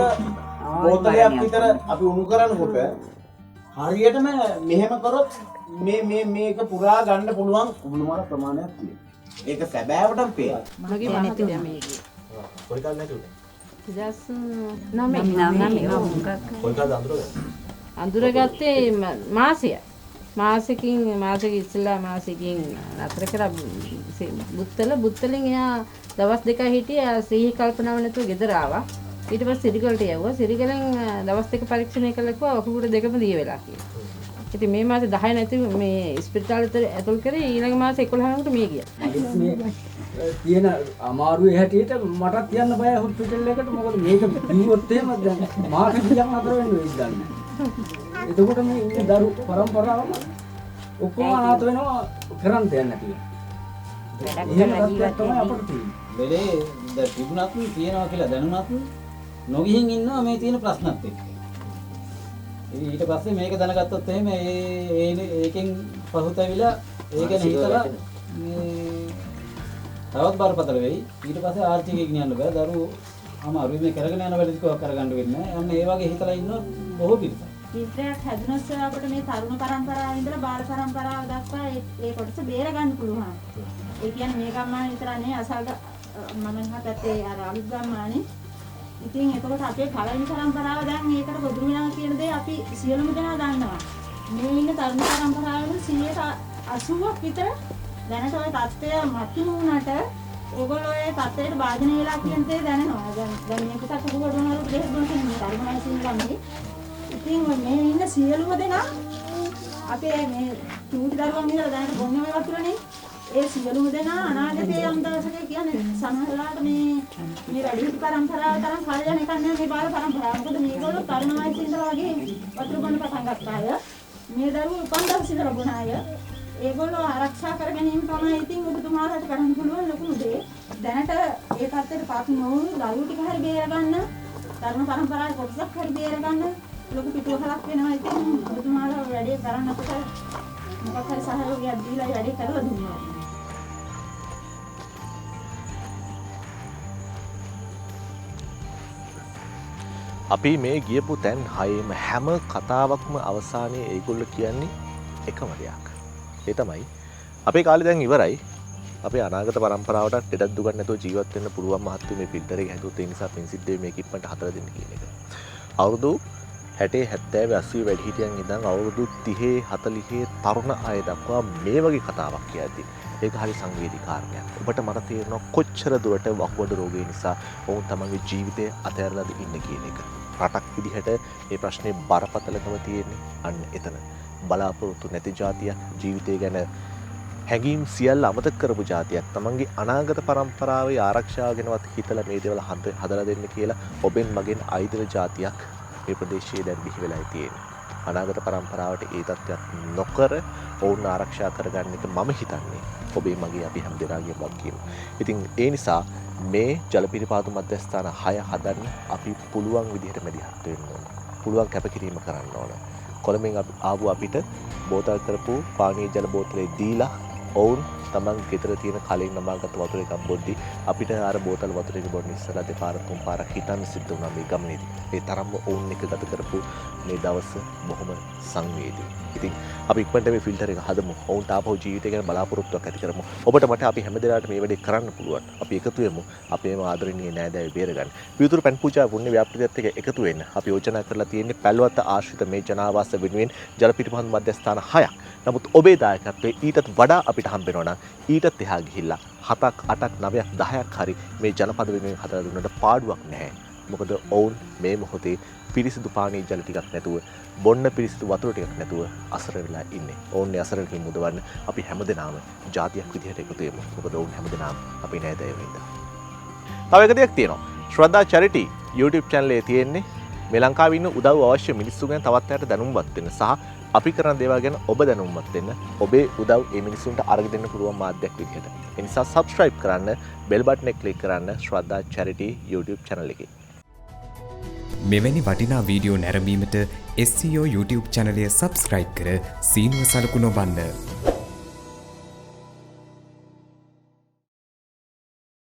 බෝතලයක් විතර අපි උණු කරනකොට හරියටම මෙහෙම කරොත් මේක පුරා ගන්න පුළුවන් කුළුමාර ප්‍රමාණයක් තියෙනවා. ඒක සැබෑවටම පේනවා. මගේ නැති මේකේ. කොයි කාලේ නැති උනේ? 2009 අඳුරගත්තේ මාසෙක ඉස්සෙල්ලා මාසෙකින් අතර කරා බුත්තලෙන් එයා දවස් දෙකක් හිටියා සිහි කල්පනාව නැතුව ගෙදර ආවා. ඊට පස්සේ සිරිගලට යවුවා. සිරිගලෙන් දවස් දෙක පරීක්ෂණය කළා කිව්වා වකුගඩු දෙකම දිය වෙලා කියලා. ඉතින් මේ මාසේ 10 නැති මේ ස්පිරිතාලෙට ඇතුල් කරේ ඊළඟ මාසේ 11 වෙනිකට මේ ගියා. තියෙන අමාරුවේ හැටියට මටත් කියන්න බෑ හොස්පිටල් එකට මොකද මේක කිව්වොත් එහෙම දැන් මාස කීයක් අතර වෙන්න වෙයිද දන්නේ නැහැ. එතකොට මේ ඉන්නේ දරු පරම්පරාවම ඔක්කොම අනාථ වෙනවා කරන් දෙයක් නැතිව. එහෙම තත්ත්වයක් තමයි අපිට තියෙන්නේ. වෙලේ තිබුණත් තියනවා කියලා දැනුණත් නොගිහින් ඉන්නවා මේ තියෙන ප්‍රශ්නත් එක්ක. ඉතින් ඊට පස්සේ මේක දැනගත්තොත් එහෙම ඒකෙන් පහුතැවිලා ඒක ගැන හිතලා තවත් බරපතල වෙයි. ඊට පස්සේ ආර්ථිකය ගෙනියන්න බෑ. දරුවෝ අමාරුයි මේ කරගෙන යන වැඩ ටිකක් කරගන්න වෙන්නේ නැහැ. අන්න ඒ වගේ හිතලා ඉන්න බොහෝ පිරිසක්. චිත්‍රයක් හැදුනොත් අපිට මේ තරුණ පරම්පරාව ඉඳලා බාල පරම්පරාව දක්වා ඒ කොටස බේර ගන්න පුළුවන්. ඒ කියන්නේ මේ ගම්මාන විතර නේ අසල්ද මම හිතත්තේ අර අලුත් ගම්මානේ. ඉතින් එතකොට අපේ පළවෙනි පරම්පරාව දැන් ඒකට ගොදුරු වෙනවා කියන දේ අපි සියලුම දෙනා දන්නවා. මේ ඉන්න තරුණ පරම්පරාවල 80ක් විතර දැනට ඔය තත්ත්වය මතු වුණාට ඕගොල්ලෝ ඒ තත්ත්වයට භාජනය වෙලා කියන දේ දැනනවා. දැන් මේකට කුඩු ගොඩනවලු දෙහෙත් දුන්න කෙනෙක් ධර්මනායසින් ගන්නේ. ඉතින් මේ ඉන්න සියලුම දෙනා අපේ මේ චූටි දරුවන් ඉඳලා දැනට බොන්නේ මේ වතුරනේ. ඒ සියලුම දෙනා අනාගතයේ අන්දවසක කියන්නේ සමහරලාට මේ වැඩිහිටි පරම්පරාව තරම් කල්යන එකක් නෙවෙයි මේ බාල පරම්පරාව. මොකද මේගොල්ලෝ තරුණ වයසේ ඉඳලා වගේ වතුර බොන්න පටන් ගත්ත අය. මේ දරුවෝ උපන් දවසේ ඉඳලා බොන අය. ඒගොල්ලෝ ආරක්ෂා කර ගැනීම තමයි ඉතින් ඔබතුමාලට කරන්න පුළුවන් ලොකුම දේ. දැනට ඒ පැත්තට පාපු නොවුණු දරුවෝ ටික හරි බේර ගන්න, තරුණ පරම්පරාවේ කොටසක් හරි බේර ගන්න ලොකු පිටුවහලක් වෙනවා. ඉතින් ඔබතුමාලා වැඩේ කරන්න අපිට මොකක් හරි සහයෝගයක් දීලා වැඩේ කරලා දුන්නා. අපි මේ ගියපු තැන් හයේම හැම කතාවක්ම අවසානයේ ඒගොල්ලෝ කියන්නේ එකම දෙයක්. ඒ තමයි අපේ කාලේ දැන් ඉවරයි. අපේ අනාගත පරම්පරාවට ලෙඩක් දුකක් නැතුව ජීවත් වෙන්න පුළුවන් මහත්තුමේ මේ ෆිල්ටර් එක හැදුවොත් ඒ නිසා පින් සිද්ධ වෙයි මේ කිප්පන්ට හතර දෙන්න කියන එක. අවුරුදු 60 70 80 වැඩි හිටියන් ඉඳන් අවුරුදු 30 40 තරුණ අය දක්වා මේ වගේ කතාවක් කියද්දි ඒක හරි සංවේදී කාරණයක්. ඔබට මට තේරෙනවා කොච්චර දුරට වකුගඩු රෝගය නිසා ඔවුන් තමන්ගේ ජීවිතය අතහැරලාද ඉන්නේ කියන එක. රටක් විදිහට මේ ප්‍රශ්නේ බරපතලකම තියෙන්නේ අන්න එතන. බලාපොරොත්තු නැති જાතියක් ජීවිතය ගැන හැඟීම් සියල්ල අමතක කරපු જાතියක් තමන්ගේ අනාගත පරම්පරාවේ ආරක්ෂාව ගැනවත් හිතලා මේ දේවල් හදලා දෙන්න කියලා ඔබෙන් මගෙන් අයිතිල જાතියක් මේ ප්‍රදේශයේ දැන් බිහි වෙලා තියෙන්නේ. අනාගත පරම්පරාවට ඒ තත්ත්වයක් නොකර ඔවුන් ආරක්ෂා කරගන්න එක මම හිතන්නේ ඔබේ මගේ අපි හැම දෙනාගේම වගකීම. ඉතින් ඒ නිසා මේ ජලපිරිපාතු මධ්‍යස්ථාන 6 හදන්න අපි පුළුවන් විදිහට මැදිහත් වෙන්න ඕන. පුළුවන් කැපකිරීම කරන්න ඕන. කොළඹෙන් ආපු අපිට බෝතල් කරපු පානීය ජල බෝතලේ දීලා ඔවුන් තමන් ගෙදර තියෙන කලින් නමාගත් වතුර එකක් බොද්දි අපිට අර බෝතල් වතුර එක බොන්න ඉස්සලා දෙපාර තුන් පාරක් හිතන්න සිද්ධ වුණා මේ ගමනේදී. ඒ තරම්ම ඔවුන් එක ගත කරපු මේ දවස බොහොම සංවේදී. ඉතින් අපි ඉක්මනට මේ ෆිල්ටර් එක හදමු. ඔවුන්ට ආපහු ජීවිතය ගැන බලාපොරොත්තුවක් ඇති කරමු. ඔබට මට අපි හැමදෙනාට මේ වැඩේ කරන්න පුළුවන්. අපි එකතු වෙමු. අපේම ආදරණීය නෑදෑයෝ බේරගන්න. පියුතුරු පැන් පූජා පුණ්‍ය ව්‍යාපෘතියත් එක්ක එකතු වෙන්න. අපි යෝජනා කරලා තියෙන්නේ පැල්වත්ත ආශ්‍රිත මේ ජනාවාස වෙනුවෙන් ජලපිරිපාතු මධ්‍යස්ථාන 6ක්. නමුත් ඔබේ දායකත්වයේ ඊටත් වඩා අපිට හම්බ වෙනවා නම් ඊටත් එහා ගිහිල්ලා 7ක් 8ක් 9ක් 10ක් හරි මේ ජනපද වෙනුවෙන් හදලා දුන්නට පාඩුවක් නැහැ. මොකද ඔවුන් මේ මොහොතේ පිරිසිදු පානීය ජල ටිකක් නැතුව බොන්න පිරිසිදු වතුර ටිකක් නැතුව අසරණ වෙලා ඉන්නේ. ඔවුන්ගේ අසරණකින් මුදවන්න අපි හැමදෙනාම ජාතියක් විදිහට එකතු වෙමු. මොකද ඔවුන් හැමදෙනාම අපේ නෑදෑයෝ හින්දා. තව එක දෙයක් තියෙනවා. ශ්‍රද්ධා චැරිටි YouTube channel එකේ තියෙන්නේ මේ ලංකාවේ ඉන්න උදව් අවශ්‍ය මිනිස්සු ගැන තවත් අයට දැනුම්වත් වෙන්න සහ අපි කරන දේවල් ගැන ඔබ දැනුම්වත් වෙන්න ඔබේ උදව් ඒ මිනිස්සුන්ට අරගෙන දෙන්න පුළුවන් මාධ්‍යයක් විදිහට. ඒ නිසා subscribe කරන්න, bell button එක click කරන්න ශ්‍රද්ධා චැරිටි YouTube channel එකේ. මෙවැනි වටිනා වීඩියෝ නැරඹීමට SCO YouTube channel එක subscribe කර සීනුව සලකුණ ඔබන්න.